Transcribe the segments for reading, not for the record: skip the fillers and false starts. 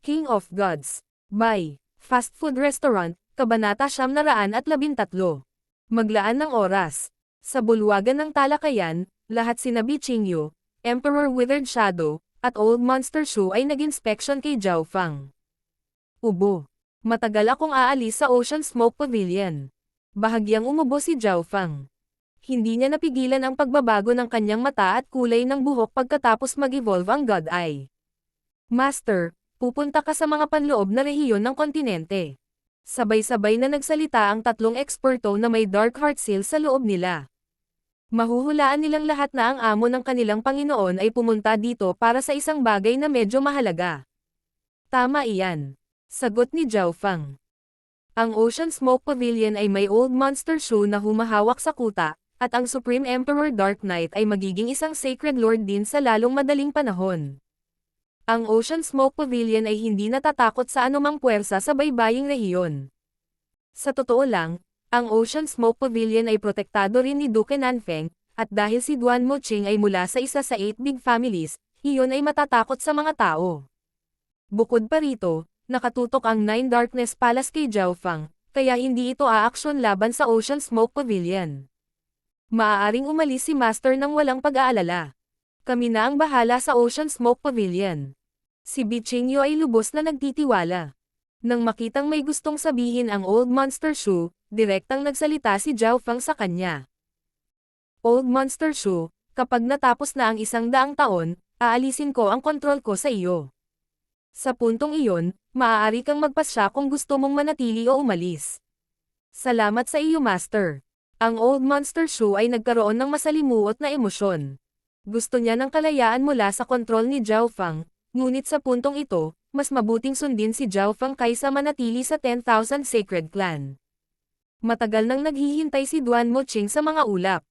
King of Gods. By Fast Food Restaurant, Kabanata 913. Maglaan ng oras. Sa bulwagan ng talakayan, lahat sina Bichingyu, Emperor Withered Shadow, at Old Monster Shu ay nag-inspection kay Zhao Fang. Ubo. Matagal akong aalis sa Ocean Smoke Pavilion. Bahagyang umubo si Zhao Fang. Hindi niya napigilan ang pagbabago ng kanyang mata at kulay ng buhok pagkatapos mag-evolve ang God Eye. Master, pupunta ka sa mga panloob na rehiyon ng kontinente. Sabay-sabay na nagsalita ang tatlong eksperto na may Dark Heart Seal sa loob nila. Mahuhulaan nilang lahat na ang amo ng kanilang Panginoon ay pumunta dito para sa isang bagay na medyo mahalaga. Tama iyan. Sagot ni Zhao Fang. Ang Ocean Smoke Pavilion ay may Old Monster Shu na humahawak sa kuta, at ang Supreme Emperor Dark Knight ay magiging isang Sacred Lord din sa lalong madaling panahon. Ang Ocean Smoke Pavilion ay hindi natatakot sa anumang puwersa sa baybaying rehiyon. Sa totoo lang, ang Ocean Smoke Pavilion ay protektado rin ni Duke Nanfeng, at dahil si Duan Moqing ay mula sa isa sa 8 big families, iyon ay matatakot sa mga tao. Bukod pa rito, nakatutok ang Nine Darkness Palace kay Zhao Fang, kaya hindi ito aaksyon laban sa Ocean Smoke Pavilion. Maaaring umalis si Master nang walang pag-aalala. Kami na ang bahala sa Ocean Smoke Pavilion. Si Bichingyu ay lubos na nagtitiwala. Nang makitang may gustong sabihin ang Old Monster Shu, direktang nagsalita si Zhao Fang sa kanya. Old Monster Shu, kapag natapos na ang 100 taon, aalisin ko ang kontrol ko sa iyo. Sa puntong iyon, maaari kang magpasya kung gusto mong manatili o umalis. Salamat sa iyo, Master. Ang Old Monster Shu ay nagkaroon ng masalimuot na emosyon. Gusto niya ng kalayaan mula sa kontrol ni Zhao Fang, ngunit sa puntong ito, mas mabuting sundin si Zhao Fang kaysa manatili sa 10,000 Sacred Clan. Matagal nang naghihintay si Duan Moqing sa mga ulap.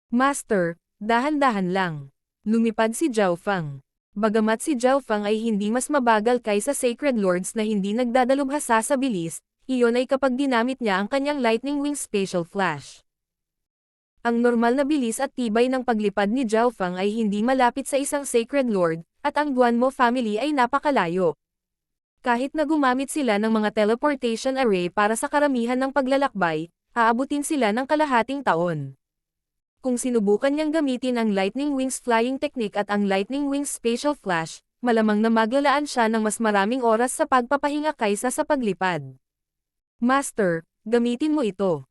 Master, dahan-dahan lang. Lumipad si Zhao Fang. Bagamat si Zhao Fang ay hindi mas mabagal kaysa Sacred Lords na hindi nagdadalubhasa sa bilis, iyon ay kapag ginamit niya ang kanyang Lightning Wing Special Flash. Ang normal na bilis at tibay ng paglipad ni Zhao Fang ay hindi malapit sa isang Sacred Lord, at ang Duanmo family ay napakalayo. Kahit na gumamit sila ng mga teleportation array para sa karamihan ng paglalakbay, aabutin sila ng kalahating taon. Kung sinubukan niyang gamitin ang Lightning Wings Flying Technique at ang Lightning Wings Special Flash, malamang na maglalaan siya ng mas maraming oras sa pagpapahinga kaysa sa paglipad. Master, gamitin mo ito.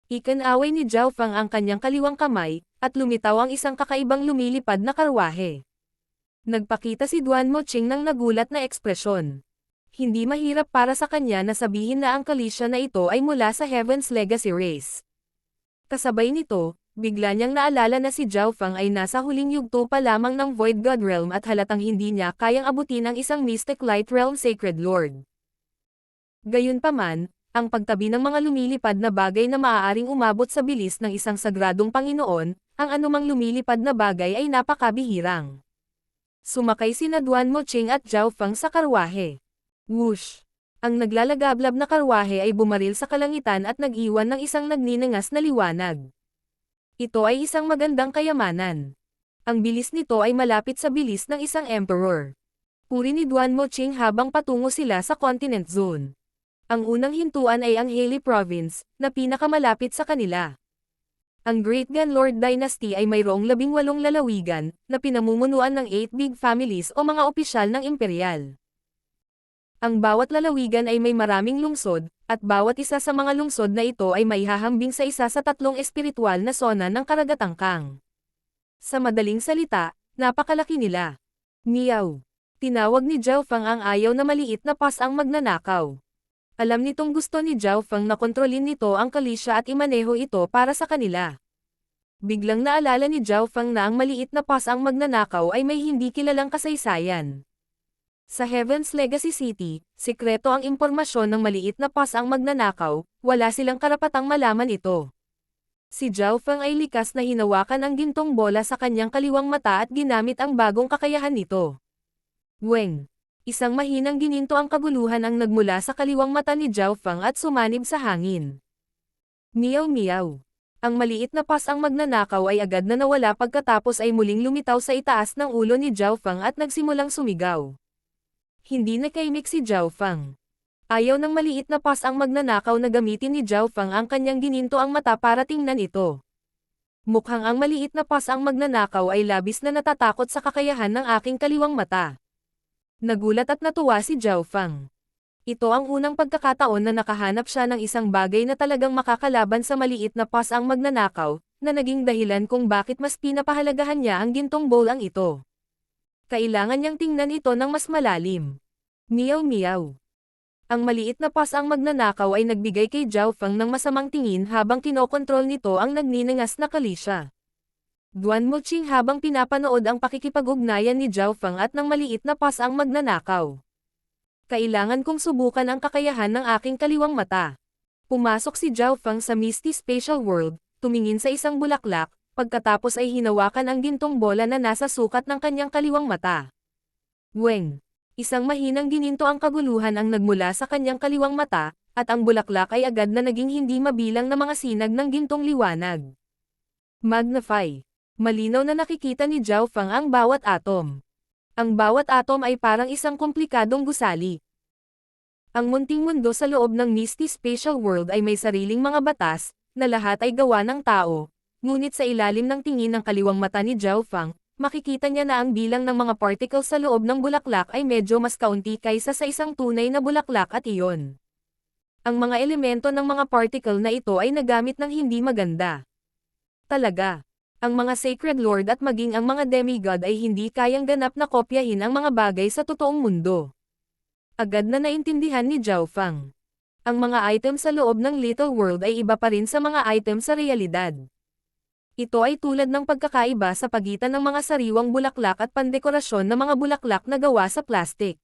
Ikinaway ni Zhao Fang ang kanyang kaliwang kamay, at lumitaw ang isang kakaibang lumilipad na karwahe. Nagpakita si Duan Moqing ng nagulat na ekspresyon. Hindi mahirap para sa kanya na sabihin na ang kalisya na ito ay mula sa Heaven's Legacy race. Kasabay nito, bigla niyang naalala na si Zhao Fang ay nasa huling yugto pa lamang ng Void God Realm at halatang hindi niya kayang abutin ang isang Mystic Light Realm Sacred Lord. Gayunpaman, ang pagtabi ng mga lumilipad na bagay na maaaring umabot sa bilis ng isang sagradong Panginoon, ang anumang lumilipad na bagay ay napakabihirang. Sumakay sina Duan Moqing at Zhao Fang sa karwahe. Whoosh! Ang naglalagablab na karwahe ay bumaril sa kalangitan at nag-iwan ng isang nagninangas na liwanag. Ito ay isang magandang kayamanan. Ang bilis nito ay malapit sa bilis ng isang emperor. Puri ni Duan Moqing habang patungo sila sa Continent Zone. Ang unang hintuan ay ang Haley Province, na pinakamalapit sa kanila. Ang Great Gun Lord Dynasty ay mayroong 18 lalawigan, na pinamumunuan ng 8 big families o mga opisyal ng imperial. Ang bawat lalawigan ay may maraming lungsod, at bawat isa sa mga lungsod na ito ay maihahambing sa isa sa 3 espiritual na sona ng Karagatang Kang. Sa madaling salita, napakalaki nila. Meow. Tinawag ni Zhao Fang ang ayaw na maliit na pas ang magnanakaw. Alam nitong gusto ni Zhao Fang na kontrolin nito ang kalisya at imaneho ito para sa kanila. Biglang naalala ni Zhao Fang na ang maliit na pas ang magnanakaw ay may hindi kilalang kasaysayan. Sa Heaven's Legacy City, sikreto ang impormasyon ng maliit na pas ang magnanakaw, wala silang karapatang malaman ito. Si Zhao Fang ay likas na hinawakan ang gintong bola sa kanyang kaliwang mata at ginamit ang bagong kakayahan nito. Weng! Isang mahinang gininto ang kaguluhan ang nagmula sa kaliwang mata ni Zhao Fang at sumanib sa hangin. Meow meow. Ang maliit na pas ang magnanakaw ay agad na nawala pagkatapos ay muling lumitaw sa itaas ng ulo ni Zhao Fang at nagsimulang sumigaw. Hindi nakaimik si Zhao Fang. Ayaw ng maliit na pas ang magnanakaw na gamitin ni Zhao Fang ang kanyang gininto ang mata para tingnan ito. Mukhang ang maliit na pas ang magnanakaw ay labis na natatakot sa kakayahan ng aking kaliwang mata. Nagulat at natuwa si Zhao Fang. Ito ang unang pagkakataon na nakahanap siya ng isang bagay na talagang makakalaban sa maliit na pas ang magnanakaw, na naging dahilan kung bakit mas pinapahalagahan niya ang gintong bowlang ito. Kailangan niyang tingnan ito ng mas malalim. Meow meow. Ang maliit na pas ang magnanakaw ay nagbigay kay Zhao Fang ng masamang tingin habang kinokontrol nito ang nagniningas na kalisya. Duan Muqing habang pinapanood ang pakikipag-ugnayan ni Zhao Fang at ng maliit na pas ang magnanakaw. Kailangan kong subukan ang kakayahan ng aking kaliwang mata. Pumasok si Zhao Fang sa Misty Spatial World, tumingin sa isang bulaklak, pagkatapos ay hinawakan ang gintong bola na nasa sukat ng kanyang kaliwang mata. Weng! Isang mahinang gininto ang kaguluhan ang nagmula sa kanyang kaliwang mata, at ang bulaklak ay agad na naging hindi mabilang na mga sinag ng gintong liwanag. Magnify. Malinaw na nakikita ni Zhao Fang ang bawat atom. Ang bawat atom ay parang isang komplikadong gusali. Ang munting mundo sa loob ng Misty Spatial World ay may sariling mga batas, na lahat ay gawa ng tao, ngunit sa ilalim ng tingin ng kaliwang mata ni Zhao Fang, makikita niya na ang bilang ng mga particles sa loob ng bulaklak ay medyo mas kaunti kaysa sa isang tunay na bulaklak at iyon. Ang mga elemento ng mga particle na ito ay nagamit ng hindi maganda. Talaga. Ang mga Sacred Lord at maging ang mga demigod ay hindi kayang ganap na kopyahin ang mga bagay sa totoong mundo. Agad na naintindihan ni Zhao Fang. Ang mga item sa loob ng Little World ay iba pa rin sa mga item sa realidad. Ito ay tulad ng pagkakaiba sa pagitan ng mga sariwang bulaklak at pandekorasyon na mga bulaklak na gawa sa plastik.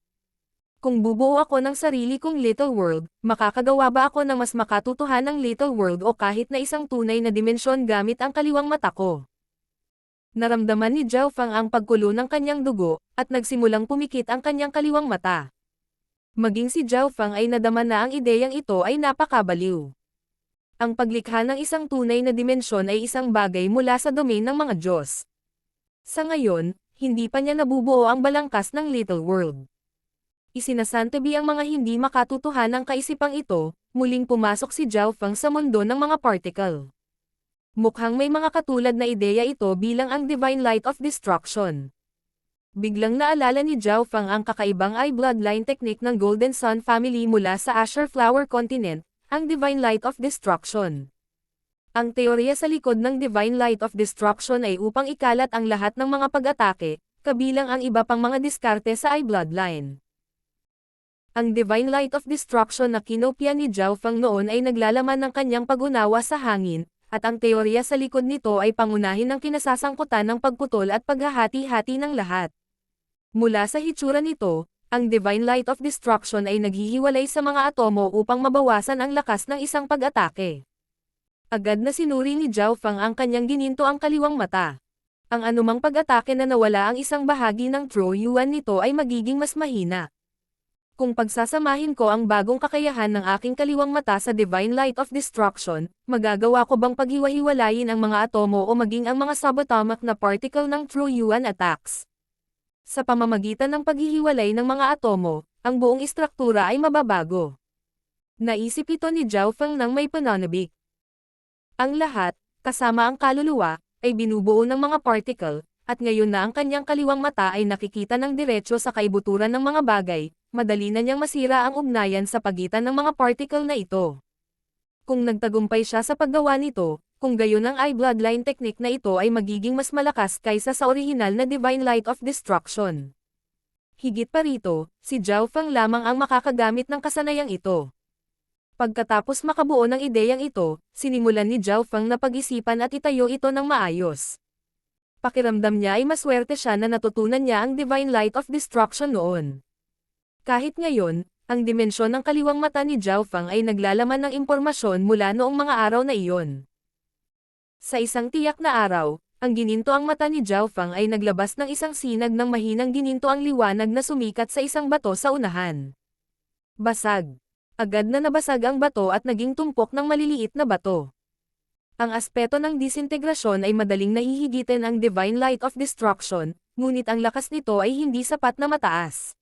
Kung bubuo ako ng sarili kong Little World, makakagawa ba ako ng mas makatutuhanang Little World o kahit na isang tunay na dimensyon gamit ang kaliwang mata ko? Naramdaman ni Zhao Fang ang pagkulo ng kanyang dugo, at nagsimulang pumikit ang kanyang kaliwang mata. Maging si Zhao Fang ay nadama na ang ideyang ito ay napakabaliw. Ang paglikha ng isang tunay na dimensyon ay isang bagay mula sa domain ng mga Diyos. Sa ngayon, hindi pa niya nabubuo ang balangkas ng Little World. Isinasantabi ang mga hindi makatutuhanang kaisipang ito, muling pumasok si Zhao Fang sa mundo ng mga particle. Mukhang may mga katulad na ideya ito bilang ang Divine Light of Destruction. Biglang naalala ni Zhao Fang ang kakaibang eye bloodline technique ng Golden Sun family mula sa Azure Flower Continent, ang Divine Light of Destruction. Ang teorya sa likod ng Divine Light of Destruction ay upang ikalat ang lahat ng mga pag-atake, kabilang ang iba pang mga diskarte sa eye bloodline. Ang Divine Light of Destruction na kinopya ni Zhao Fang noon ay naglalaman ng kanyang pag-unawa sa hangin, at ang teorya sa likod nito ay pangunahin ng kinasasangkutan ng pagputol at paghahati-hati ng lahat. Mula sa hitsura nito, ang Divine Light of Destruction ay naghihiwalay sa mga atomo upang mabawasan ang lakas ng isang pag-atake. Agad na sinuri ni Zhao Fang ang kanyang gininto ang kaliwang mata. Ang anumang pag-atake na nawala ang isang bahagi ng True Yuan nito ay magiging mas mahina. Kung pagsasamahin ko ang bagong kakayahan ng aking kaliwang mata sa Divine Light of Destruction, magagawa ko bang paghiwa-hiwalayin ang mga atomo o maging ang mga subatomic na particle ng True Yuan attacks? Sa pamamagitan ng paghihiwalay ng mga atomo, ang buong istruktura ay mababago. Naisip ito ni Zhao Fang nang may pananabik. Ang lahat, kasama ang kaluluwa, ay binubuo ng mga particle, at ngayon na ang kanyang kaliwang mata ay nakikita ng diretso sa kaibuturan ng mga bagay, madali na niyang masira ang ugnayan sa pagitan ng mga particle na ito. Kung nagtagumpay siya sa paggawa nito, kung gayon ang eye bloodline technique na ito ay magiging mas malakas kaysa sa orihinal na Divine Light of Destruction. Higit pa rito, si Zhao Fang lamang ang makakagamit ng kasanayang ito. Pagkatapos makabuo ng ideyang ito, sinimulan ni Zhao Fang na pag-isipan at itayo ito ng maayos. Pakiramdam niya ay maswerte siya na natutunan niya ang Divine Light of Destruction noon. Kahit ngayon, ang dimensyon ng kaliwang mata ni Zhao Fang ay naglalaman ng impormasyon mula noong mga araw na iyon. Sa isang tiyak na araw, ang gininto ang mata ni Zhao Fang ay naglabas ng isang sinag ng mahinang gininto ang liwanag na sumikat sa isang bato sa unahan. Basag. Agad na nabasag ang bato at naging tumpok ng maliliit na bato. Ang aspeto ng disintegrasyon ay madaling nahihigitin ang Divine Light of Destruction, ngunit ang lakas nito ay hindi sapat na mataas.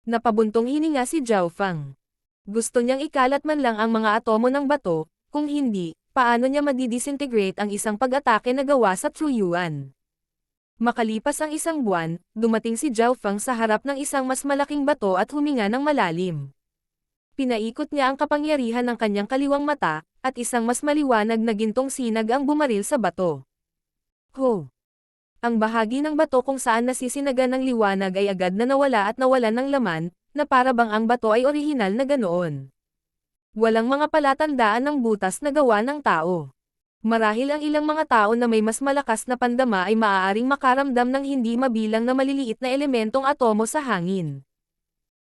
Napabuntong hininga si Zhao Fang. Gusto niyang ikalat man lang ang mga atomo ng bato, kung hindi, paano niya madidisintegrate ang isang pag-atake na gawa sa True Yuan. Makalipas ang isang buwan, dumating si Zhao Fang sa harap ng isang mas malaking bato at huminga ng malalim. Pinaikot niya ang kapangyarihan ng kanyang kaliwang mata, at isang mas maliwanag na gintong sinag ang bumaril sa bato. Ho! Ang bahagi ng bato kung saan nasisinagan ng liwanag ay agad na nawala at nawalan ng laman, na para bang ang bato ay orihinal na ganoon. Walang mga palatandaan ng butas na gawa ng tao. Marahil ang ilang mga tao na may mas malakas na pandama ay maaaring makaramdam ng hindi mabilang na maliliit na elementong atomo sa hangin.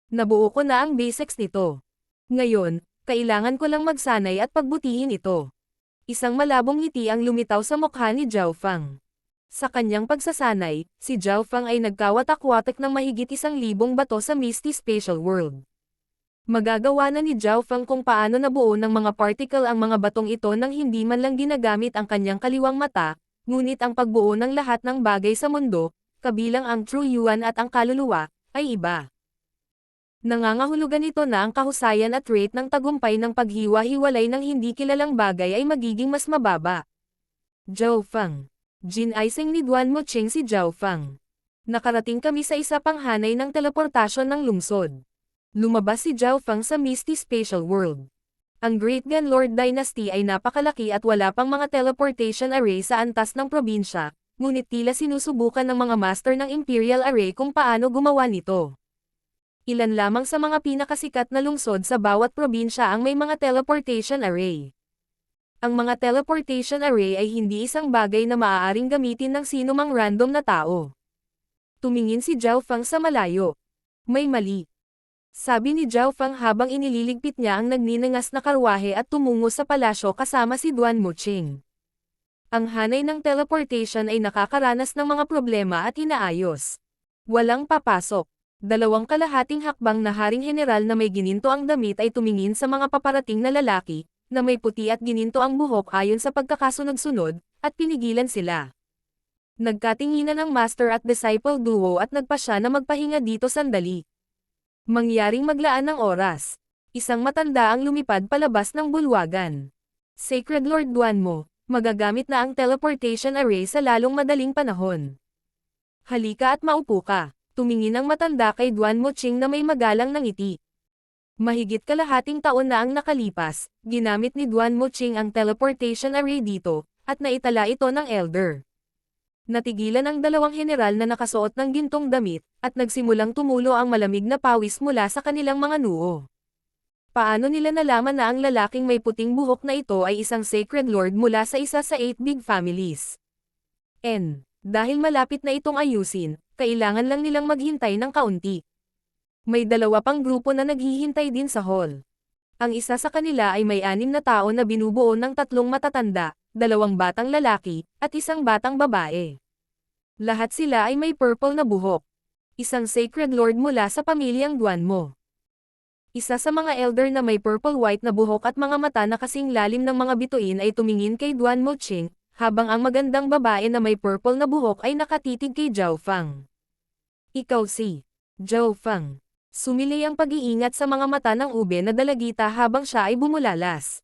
Nabuo ko na ang basics nito. Ngayon, kailangan ko lang magsanay at pagbutihin ito. Isang malabong ngiti ang lumitaw sa mukha ni Zhao Fang. Sa kanyang pagsasanay, si Zhao Fang ay nagkawatak-watak ng mahigit 1,000 bato sa Misty Spatial World. Magagawa na ni Zhao Fang kung paano nabuo ng mga particle ang mga batong ito nang hindi man lang ginagamit ang kanyang kaliwang mata, ngunit ang pagbuo ng lahat ng bagay sa mundo, kabilang ang True Yuan at ang kaluluwa, ay iba. Nangangahulugan ito na ang kahusayan at rate ng tagumpay ng paghiwa-hiwalay ng hindi kilalang bagay ay magiging mas mababa. Zhao Fang. Jinaising ni Duan Muqing si Zhao Fang. Nakarating kami sa isa pang hanay ng teleportasyon ng lungsod. Lumabas si Zhao Fang sa Misty Spatial World. Ang Great Gun Lord Dynasty ay napakalaki at wala pang mga teleportation array sa antas ng probinsya, ngunit tila sinusubukan ng mga master ng Imperial Array kung paano gumawa nito. Ilan lamang sa mga pinakasikat na lungsod sa bawat probinsya ang may mga teleportation array. Ang mga teleportation array ay hindi isang bagay na maaaring gamitin ng sinumang random na tao. Tumingin si Zhao Fang sa malayo. May mali. Sabi ni Zhao Fang habang inililigpit niya ang nagninangas na karwahe at tumungo sa palasyo kasama si Duan Muqing. Ang hanay ng teleportation ay nakakaranas ng mga problema at inaayos. Walang papasok. 2 kalahating hakbang na haring general na may gininto ang damit ay tumingin sa mga paparating na lalaki, na may puti at gininto ang buhok ayon sa pagkakasunod-sunod, at pinigilan sila. Nagkatinginan ang master at disciple duo at nagpasya na magpahinga dito sandali. Mangyaring maglaan ng oras. Isang matanda ang lumipad palabas ng bulwagan. Sacred Lord Duan mo, magagamit na ang teleportation array sa lalong madaling panahon. Halika at maupo ka. Tumingin ang matanda kay Duan Muqing na may magalang na ngiti. Mahigit kalahating taon na ang nakalipas, ginamit ni Duan Muqing ang teleportation array dito, at naitala ito ng elder. Natigilan ang 2 general na nakasuot ng gintong damit, at nagsimulang tumulo ang malamig na pawis mula sa kanilang mga noo. Paano nila nalaman na ang lalaking may puting buhok na ito ay isang sacred lord mula sa isa sa 8 big families? Dahil malapit na itong ayusin, kailangan lang nilang maghintay ng kaunti. May 2 pang grupo na naghihintay din sa hall. Ang isa sa kanila ay may 6 na tao na binubuo ng 3 matatanda, 2 batang lalaki, at 1 batang babae. Lahat sila ay may purple na buhok. Isang sacred lord mula sa pamilyang Duan mo. Isa sa mga elder na may purple-white na buhok at mga mata na kasing lalim ng mga bituin ay tumingin kay Duan Muqing, habang ang magandang babae na may purple na buhok ay nakatitig kay Zhao Fang. Ikaw si Zhao Fang. Sumilay ang pag-iingat sa mga mata ng ube na dalagita habang siya ay bumulalas.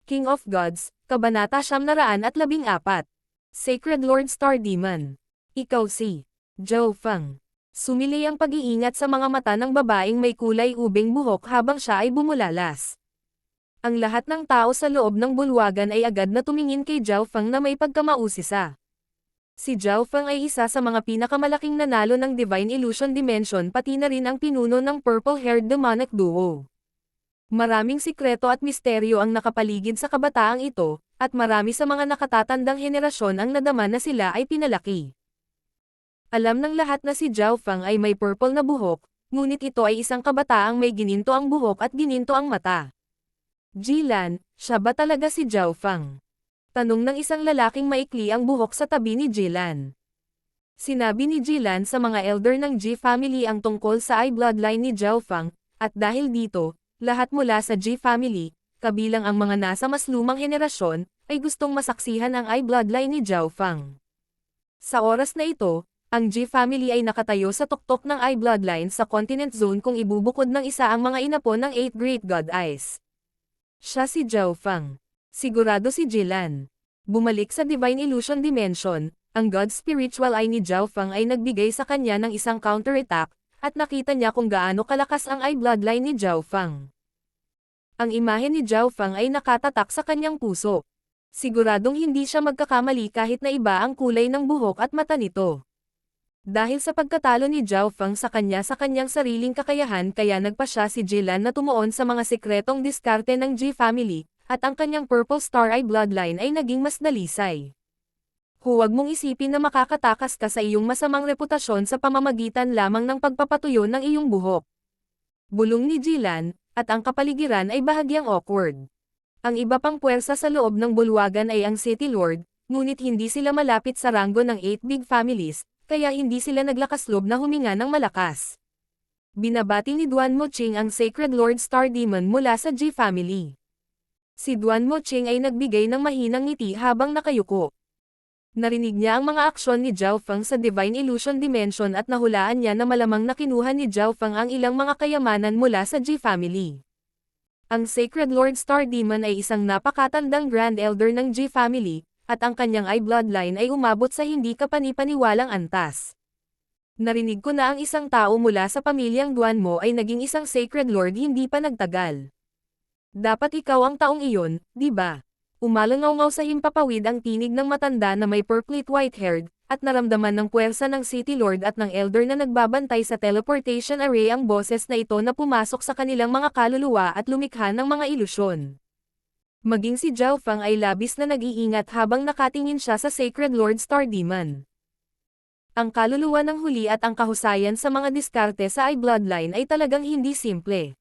King of Gods, Kabanata 914. Sacred Lord Star Demon. Ikaw si Zhao Fang. Sumilay ang pag-iingat sa mga mata ng babaeng may kulay ubeng buhok habang siya ay bumulalas. Ang lahat ng tao sa loob ng bulwagan ay agad na tumingin kay Zhao Fang na may pagkamausisa. Si Zhao Fang ay isa sa mga pinakamalaking nanalo ng Divine Illusion Dimension pati na rin ang pinuno ng purple-haired demonic duo. Maraming sikreto at misteryo ang nakapaligid sa kabataang ito, at marami sa mga nakatatandang henerasyon ang nadama na sila ay pinalaki. Alam ng lahat na si Zhao Fang ay may purple na buhok, ngunit ito ay isang kabataang may gininto ang buhok at gininto ang mata. Jilan, siya ba talaga si Zhao Fang? Tanong ng isang lalaking maikli ang buhok sa tabi ni Jilan. Sinabi ni Jilan sa mga elder ng Ji family ang tungkol sa eye bloodline ni Zhao Fang, at dahil dito, lahat mula sa Ji family, kabilang ang mga nasa mas lumang henerasyon, ay gustong masaksihan ang eye bloodline ni Zhao Fang. Sa oras na ito, Ang G family ay nakatayo sa tuktok ng I bloodline sa continent zone kung ibubukod ng isa ang mga inapo ng 8 Great God Eyes. Siya si Zhao Feng. Sigurado si Jilan. Bumalik sa Divine Illusion Dimension, ang God Spiritual Eye ni Zhao Feng ay nagbigay sa kanya ng isang counterattack, at nakita niya kung gaano kalakas ang I bloodline ni Zhao Feng. Ang imahe ni Zhao Feng ay nakatatak sa kanyang puso. Siguradong hindi siya magkakamali kahit na iba ang kulay ng buhok at mata nito. Dahil sa pagkatalo ni Zhao Feng sa kanyang sariling kakayahan kaya nagpa siya si Jilan na tumuon sa mga sikretong diskarte ng G family, at ang kanyang Purple Star Eye bloodline ay naging mas dalisay. Huwag mong isipin na makakatakas ka sa iyong masamang reputasyon sa pamamagitan lamang ng pagpapatuyo ng iyong buhok. Bulong ni Jilan, at ang kapaligiran ay bahagyang awkward. Ang iba pang puwersa sa loob ng bulwagan ay ang City Lord, ngunit hindi sila malapit sa ranggo ng 8 big families, kaya hindi sila naglakasloob na huminga ng malakas. Binabati ni Duan Moching ang Sacred Lord Star Demon mula sa G family. Si Duan Moching ay nagbigay ng mahinang ngiti habang nakayuko. Narinig niya ang mga aksyon ni Zhao Feng sa Divine Illusion Dimension at nahulaan niya na malamang nakinuha ni Zhao Feng ang ilang mga kayamanan mula sa G family. Ang Sacred Lord Star Demon ay isang napakatandang Grand Elder ng G family, at ang kanyang I bloodline ay umabot sa hindi kapanipaniwalang antas. Narinig ko na ang isang tao mula sa pamilyang Duan mo ay naging isang Sacred Lord hindi pa nagtagal. Dapat ikaw ang taong iyon, di ba? Umalangaw-ngaw sa himpapawid ang tinig ng matanda na may purplish white-haired, at naramdaman ng puwersa ng City Lord at ng Elder na nagbabantay sa teleportation array ang boses na ito na pumasok sa kanilang mga kaluluwa at lumikha ng mga ilusyon. Maging si Zhao Feng ay labis na nag-iingat habang nakatingin siya sa Sacred Lord Star Demon. Ang kaluluwa ng huli at ang kahusayan sa mga diskarte sa I bloodline ay talagang hindi simple.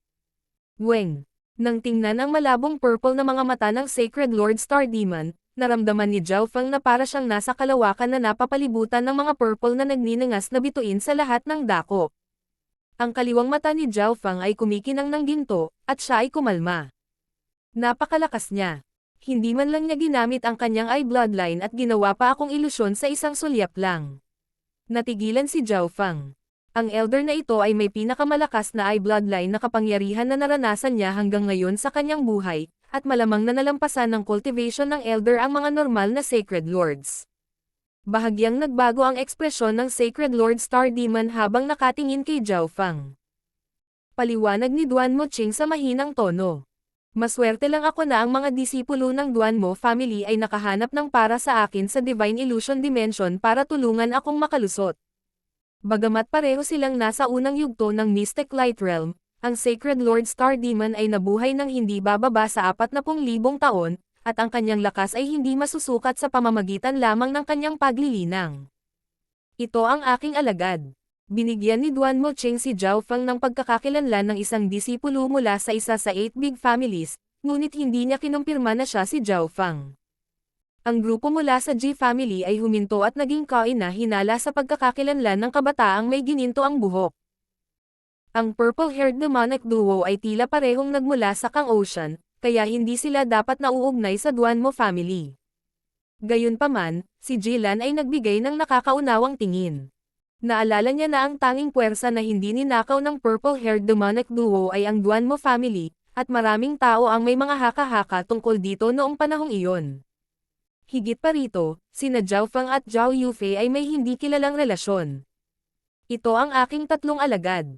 Weng. Nang tingnan ang malabong purple na mga mata ng Sacred Lord Star Demon, naramdaman ni Zhao Feng na para siyang nasa kalawakan na napapalibutan ng mga purple na nagninangas na bituin sa lahat ng dako. Ang kaliwang mata ni Zhao Feng ay kumikinang ng ginto, at siya ay kumalma. Napakalakas niya. Hindi man lang niya ginamit ang kanyang I bloodline at ginawa pa akong ilusyon sa isang sulyap lang. Natigilan si Zhao Feng. Ang elder na ito ay may pinakamalakas na I bloodline na kapangyarihan na naranasan niya hanggang ngayon sa kanyang buhay, at malamang na nalampasan ng cultivation ng elder ang mga normal na Sacred Lords. Bahagyang nagbago ang ekspresyon ng Sacred Lord Star Demon habang nakatingin kay Zhao Feng. Paliwanag ni Duan Moching sa mahinang tono. Maswerte lang ako na ang mga disipulo ng Duan Mo family ay nakahanap ng para sa akin sa Divine Illusion Dimension para tulungan akong makalusot. Bagamat pareho silang nasa unang yugto ng Mystic Light Realm, ang Sacred Lord Star Demon ay nabuhay ng hindi bababa sa 40,000 taon, at ang kanyang lakas ay hindi masusukat sa pamamagitan lamang ng kanyang paglilinang. Ito ang aking alagad. Binigyan ni Duan Moching si Zhao Feng ng pagkakakilanlan ng isang disipulo mula sa isa sa 8 big families, ngunit hindi niya kinumpirma na siya si Zhao Feng. Ang grupo mula sa G family ay huminto at naging kaina-hinala sa pagkakakilanlan ng kabataang may gininto ang buhok. Ang purple-haired demonic duo ay tila parehong nagmula sa Kang Ocean, kaya hindi sila dapat nauugnay sa Duan Mo family. Gayunpaman, si Jilan ay nagbigay ng nakakaunawang tingin. Naalala niya na ang tanging puwersa na hindi ninakaw ng purple-haired demonic duo ay ang Duan Mo family, at maraming tao ang may mga haka-haka tungkol dito noong panahong iyon. Higit pa rito, sina Zhao Feng at Zhao Yufei ay may hindi kilalang relasyon. Ito ang aking tatlong alagad.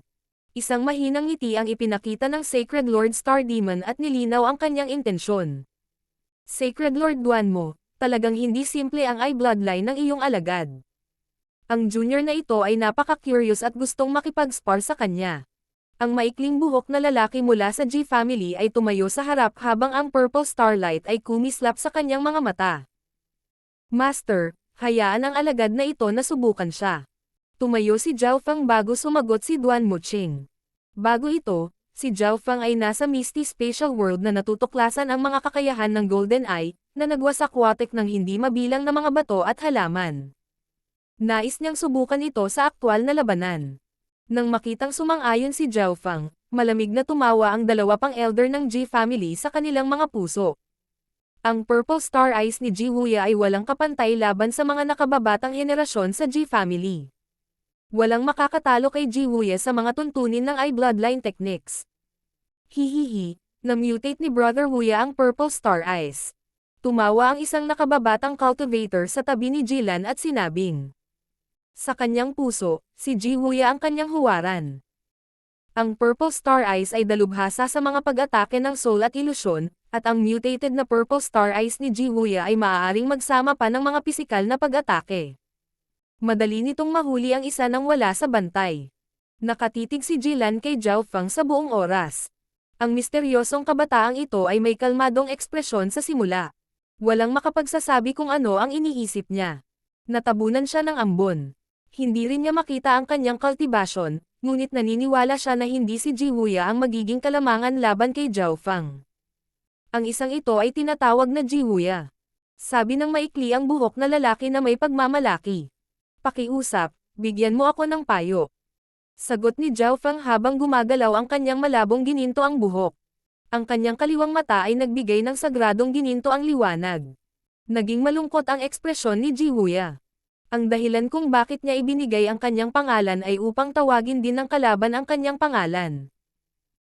Isang mahinang ngiti ang ipinakita ng Sacred Lord Star Demon at nilinaw ang kanyang intensyon. Sacred Lord Duan Mo, talagang hindi simple ang I bloodline ng iyong alagad. Ang junior na ito ay napaka-curious at gustong makipag-spar sa kanya. Ang maikling buhok na lalaki mula sa G family ay tumayo sa harap habang ang Purple Starlight ay kumislap sa kanyang mga mata. Master, hayaan ang alagad na ito na subukan siya. Tumayo si Zhao Feng bago sumagot si Duan Moching. Bago ito, si Zhao Feng ay nasa Misty Spatial World na natutuklasan ang mga kakayahan ng Golden Eye, na nagwasak-watik ng hindi mabilang na mga bato at halaman. Nais niyang subukan ito sa aktwal na labanan. Nang makitang sumang-ayon si Zhao Feng, malamig na tumawa ang dalawa pang elder ng G family sa kanilang mga puso. Ang Purple Star Eyes ni Ji Wuya ay walang kapantay laban sa mga nakababatang henerasyon sa G family. Walang makakatalo kay Jiwuya sa mga tuntunin ng I-Bloodline techniques. Hihihi, na-mutate ni Brother Wuya ang Purple Star Eyes. Tumawa ang isang nakababatang cultivator sa tabi ni Jilan at sinabing, sa kanyang puso, si Jiwuya ang kanyang huwaran. Ang Purple Star Eyes ay dalubhasa sa mga pag-atake ng soul at ilusyon, at ang mutated na Purple Star Eyes ni Jiwuya ay maaaring magsama pa ng mga pisikal na pag-atake. Madali nitong mahuli ang isa nang wala sa bantay. Nakatitig si Jilan kay Zhao Feng sa buong oras. Ang misteryosong kabataang ito ay may kalmadong ekspresyon sa simula. Walang makapagsasabi kung ano ang iniisip niya. Natabunan siya ng ambon. Hindi rin niya makita ang kanyang kultibasyon, ngunit naniniwala siya na hindi si Jiwuya ang magiging kalamangan laban kay Zhao Feng. Ang isang ito ay tinatawag na Jiwuya. Sabi ng maikli ang buhok na lalaki na may pagmamalaki. Pakiusap, bigyan mo ako ng payo. Sagot ni Zhao Feng habang gumagalaw ang kanyang malabong gininto ang buhok. Ang kanyang kaliwang mata ay nagbigay ng sagradong gininto ang liwanag. Naging malungkot ang ekspresyon ni Jiwuya. Ang dahilan kung bakit niya ibinigay ang kanyang pangalan ay upang tawagin din ng kalaban ang kanyang pangalan.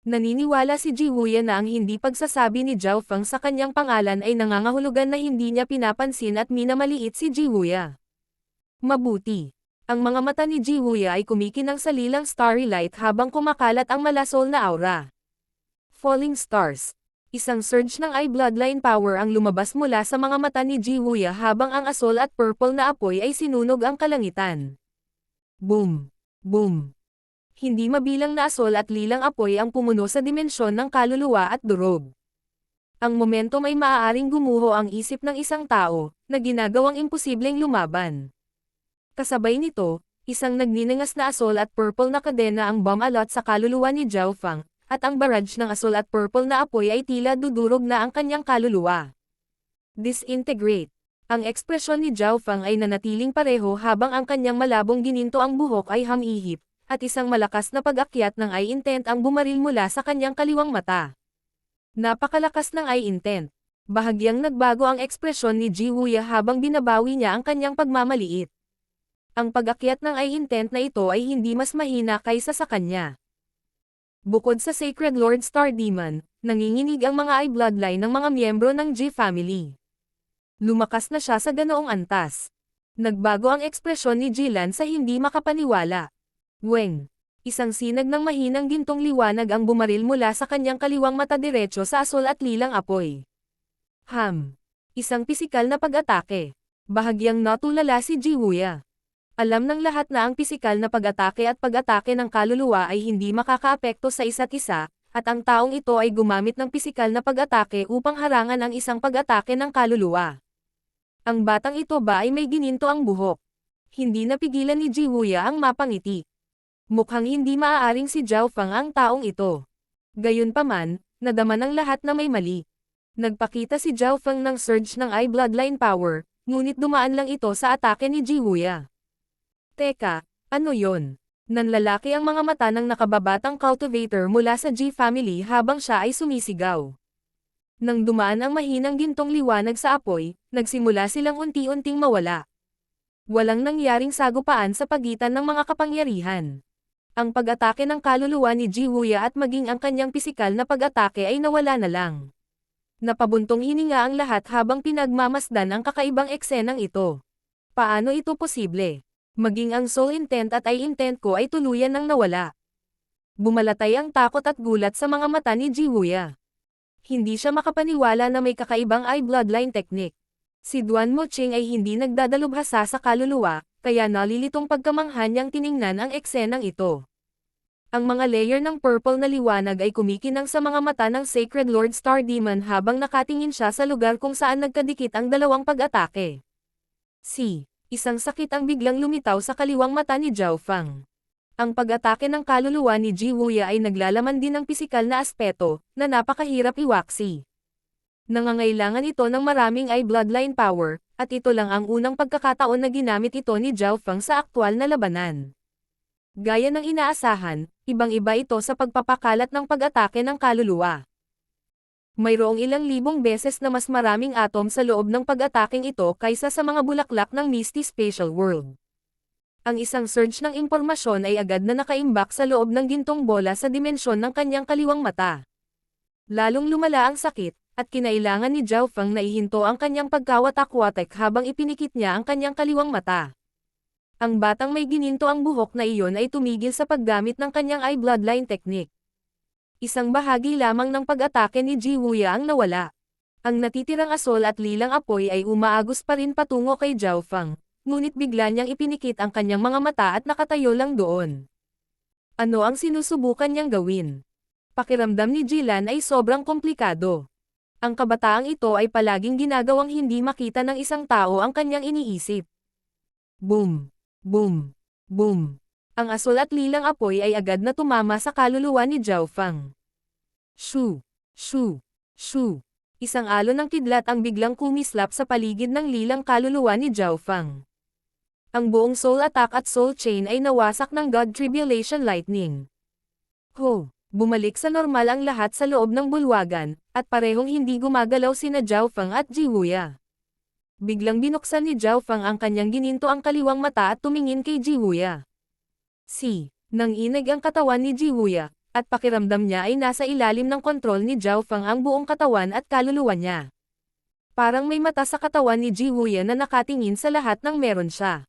Naniniwala si Jiwuya na ang hindi pagsasabi ni Zhao Feng sa kanyang pangalan ay nangangahulugan na hindi niya pinapansin at minamaliit si Jiwuya. Mabuti. Ang mga mata ni Jiwuya ay kumikinang sa lilang starry light habang kumakalat ang malasol na aura. Falling Stars. Isang surge ng I-Bloodline power ang lumabas mula sa mga mata ni Jiwuya habang ang asol at purple na apoy ay sinunog ang kalangitan. Boom! Boom! Hindi mabilang na asol at lilang apoy ang pumuno sa dimensyon ng kaluluwa at durog. Ang momentum ay maaaring gumuho ang isip ng isang tao, na ginagawang imposibleng lumaban. Kasabay nito, isang nagninangas na asol at purple na kadena ang bumalot sa kaluluwa ni Zhao Feng, at ang barrage ng asol at purple na apoy ay tila dudurog na ang kanyang kaluluwa. Disintegrate. Ang ekspresyon ni Zhao Feng ay nanatiling pareho habang ang kanyang malabong gininto ang buhok ay hamihip, at isang malakas na pag-akyat ng eye intent ang bumaril mula sa kanyang kaliwang mata. Napakalakas ng eye intent. Bahagyang nagbago ang ekspresyon ni Jiwuya habang binabawi niya ang kanyang pagmamaliit. Ang pag-akyat ng eye intent na ito ay hindi mas mahina kaysa sa kanya. Bukod sa Sacred Lord Star Demon, nanginginig ang mga I-Bloodline ng mga miyembro ng Ji family. Lumakas na siya sa ganoong antas. Nagbago ang ekspresyon ni Jilan sa hindi makapaniwala. Weng. Isang sinag ng mahinang gintong liwanag ang bumaril mula sa kanyang kaliwang mata diretso sa asol at lilang apoy. Isang pisikal na pag-atake. Bahagyang natulala si Jiwuya. Alam ng lahat na ang pisikal na pag-atake at pag-atake ng kaluluwa ay hindi makakaapekto sa isa't isa, at ang taong ito ay gumamit ng pisikal na pag-atake upang harangan ang isang pag-atake ng kaluluwa. Ang batang ito ba ay may gininto ang buhok? Hindi napigilan ni Jiwuya ang mapangiti. Mukhang hindi maaaring si Zhao Feng ang taong ito. Gayunpaman, nadama ng lahat na may mali. Nagpakita si Zhao Feng ng surge ng I-Bloodline power, ngunit dumaan lang ito sa atake ni Jiwuya. Teka, ano yon? Nanlalaki ang mga mata ng nakababatang cultivator mula sa Ji family habang siya ay sumisigaw. Nang dumaan ang mahinang gintong liwanag sa apoy, nagsimula silang unti-unting mawala. Walang nangyaring sagupaan sa pagitan ng mga kapangyarihan. Ang pag-atake ng kaluluwa ni Jiwuya at maging ang kanyang pisikal na pag-atake ay nawala na lang. Napabuntong hininga ang lahat habang pinagmamasdan ang kakaibang eksenang ito. Paano ito posible? Maging ang soul intent at eye intent ko ay tuluyan nang nawala. Bumalatay ang takot at gulat sa mga mata ni Jiwuya. Hindi siya makapaniwala na may kakaibang I-Bloodline technique. Si Duan Moching ay hindi nagdadalubhasa sa kaluluwa, kaya nalilitong pagkamangha niyang tiningnan ang eksenang ito. Ang mga layer ng purple na liwanag ay kumikinang sa mga mata ng Sacred Lord Star Demon habang nakatingin siya sa lugar kung saan nagkadikit ang dalawang pag-atake. Isang sakit ang biglang lumitaw sa kaliwang mata ni Zhao Feng. Ang pag-atake ng kaluluwa ni Jiwuya ay naglalaman din ng pisikal na aspeto, na napakahirap iwaksi. Nangangailangan ito ng maraming I-Bloodline power, at ito lang ang unang pagkakataon na ginamit ito ni Zhao Feng sa aktwal na labanan. Gaya ng inaasahan, ibang-iba ito sa pagpapakalat ng pag-atake ng kaluluwa. Mayroong ilang libong beses na mas maraming atom sa loob ng pag-ataking ito kaysa sa mga bulaklak ng Misty Spatial World. Ang isang surge ng impormasyon ay agad na nakaimbak sa loob ng gintong bola sa dimensyon ng kanyang kaliwang mata. Lalong lumala ang sakit, at kinailangan ni Zhao Feng na ihinto ang kanyang pagkawatak-watek habang ipinikit niya ang kanyang kaliwang mata. Ang batang may gininto ang buhok na iyon ay tumigil sa paggamit ng kanyang eye bloodline technique. Isang bahagi lamang ng pag-atake ni Ji Wuya ang nawala. Ang natitirang asol at lilang apoy ay umaagos pa rin patungo kay Zhao Feng, ngunit bigla niyang ipinikit ang kanyang mga mata at nakatayo lang doon. Ano ang sinusubukan niyang gawin? Pakiramdam ni Jilan ay sobrang komplikado. Ang kabataang ito ay palaging ginagawang hindi makita ng isang tao ang kanyang iniisip. Boom! Boom! Boom! Ang asol at lilang apoy ay agad na tumama sa kaluluwa ni Zhao Feng. Shoo! Shoo! Shoo! Isang alon ng kidlat ang biglang kumislap sa paligid ng lilang kaluluwa ni Zhao Feng. Ang buong soul attack at soul chain ay nawasak ng God Tribulation Lightning. Ho! Bumalik sa normal ang lahat sa loob ng bulwagan, at parehong hindi gumagalaw sina Zhao Feng at Ji Wuya. Biglang binuksan ni Zhao Feng ang kanyang gininto ang kaliwang mata at tumingin kay Ji Wuya. Nang inig ang katawan ni Ji Wuya, at pakiramdam niya ay nasa ilalim ng kontrol ni Zhao Feng ang buong katawan at kaluluwa niya. Parang may mata sa katawan ni Ji Wuya na nakatingin sa lahat ng meron siya.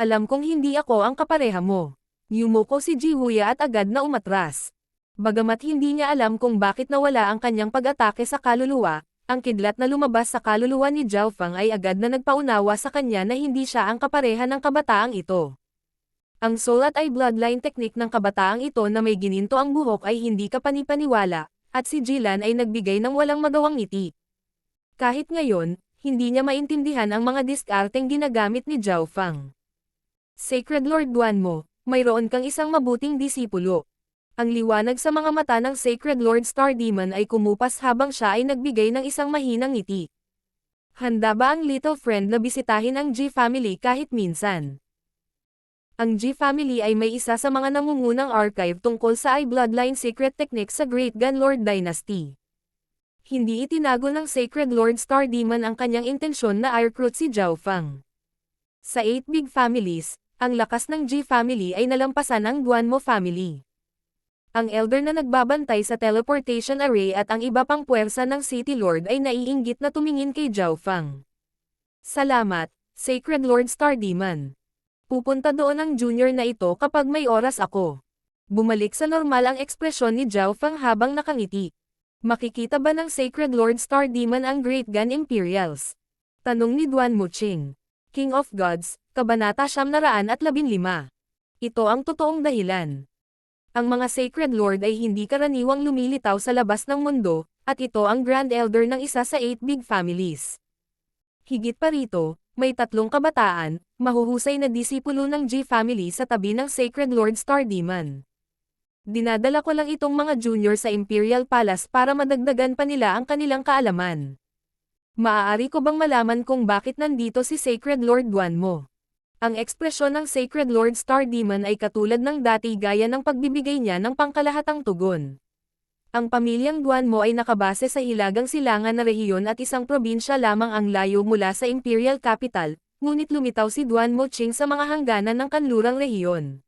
Alam kong hindi ako ang kapareha mo. Yumuko si Ji Wuya at agad na umatras. Bagamat hindi niya alam kung bakit nawala ang kanyang pag-atake sa kaluluwa, ang kidlat na lumabas sa kaluluwa ni Zhao Feng ay agad na nagpaunawa sa kanya na hindi siya ang kapareha ng kabataang ito. Ang soul at eye bloodline technique ng kabataang ito na may gininto ang buhok ay hindi kapanipaniwala, at si Jilan ay nagbigay ng walang magawang ngiti. Kahit ngayon, hindi niya maintindihan ang mga diskarteng ginagamit ni Zhao Feng. Sacred Lord Duanmo, mayroon kang isang mabuting disipulo. Ang liwanag sa mga mata ng Sacred Lord Star Demon ay kumupas habang siya ay nagbigay ng isang mahinang ngiti. Handa ba ang little friend na bisitahin ang Ji family kahit minsan? Ang Ji family ay may isa sa mga nangungunang archive tungkol sa eye bloodline secret technique sa Great Gun Lord Dynasty. Hindi itinago ng Sacred Lord Star Demon ang kanyang intensyon na i-recruit si Zhao Feng. Sa 8 big families, ang lakas ng Ji family ay nalampasan ang Duanmo family. Ang elder na nagbabantay sa teleportation array at ang iba pang puwersa ng City Lord ay naiinggit na tumingin kay Zhao Feng. Salamat, Sacred Lord Star Demon. Pupunta doon ang junior na ito kapag may oras ako. Bumalik sa normal ang ekspresyon ni Zhao Feng habang nakangiti. Makikita ba ng Sacred Lord Star Demon ang Great Gun Imperials? Tanong ni Duanmo Ching. King of Gods, Kabanata 915. Ito ang totoong dahilan. Ang mga Sacred Lord ay hindi karaniwang lumilitaw sa labas ng mundo, at ito ang Grand Elder ng isa sa 8 big families. Higit pa rito, may 3 kabataan, mahuhusay na disipulo ng Ji family sa tabi ng Sacred Lord Star Demon. Dinadala ko lang itong mga junior sa Imperial Palace para madagdagan pa nila ang kanilang kaalaman. Maaari ko bang malaman kung bakit nandito si Sacred Lord Duanmo? Ang ekspresyon ng Sacred Lord Star Demon ay katulad ng dati gaya ng pagbibigay niya ng pangkalahatang tugon. Ang pamilyang Duanmo ay nakabase sa hilagang silangan na rehiyon at isang probinsya lamang ang layo mula sa Imperial Capital, ngunit lumitaw si Duanmo Ching sa mga hangganan ng kanlurang rehiyon.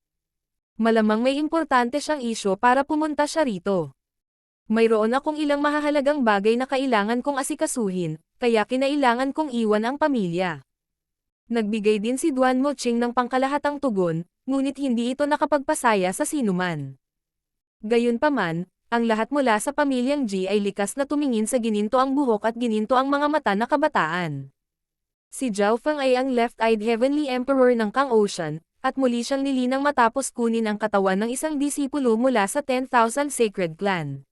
Malamang may importante siyang isyo para pumunta siya rito. Mayroon akong ilang mahahalagang bagay na kailangan kong asikasuhin, kaya kinailangan kong iwan ang pamilya. Nagbigay din si Duanmo Ching ng pangkalahatang tugon, ngunit hindi ito nakapagpasaya sa sinuman. Gayunpaman, ang lahat mula sa pamilyang Ji ay likas na tumingin sa gininto ang buhok at gininto ang mga mata na kabataan. Si Zhao Feng ay ang left-eyed Heavenly Emperor ng Kang Ocean, at muli siyang nilinang matapos kunin ang katawan ng isang disipulo mula sa 10,000 Sacred Clan.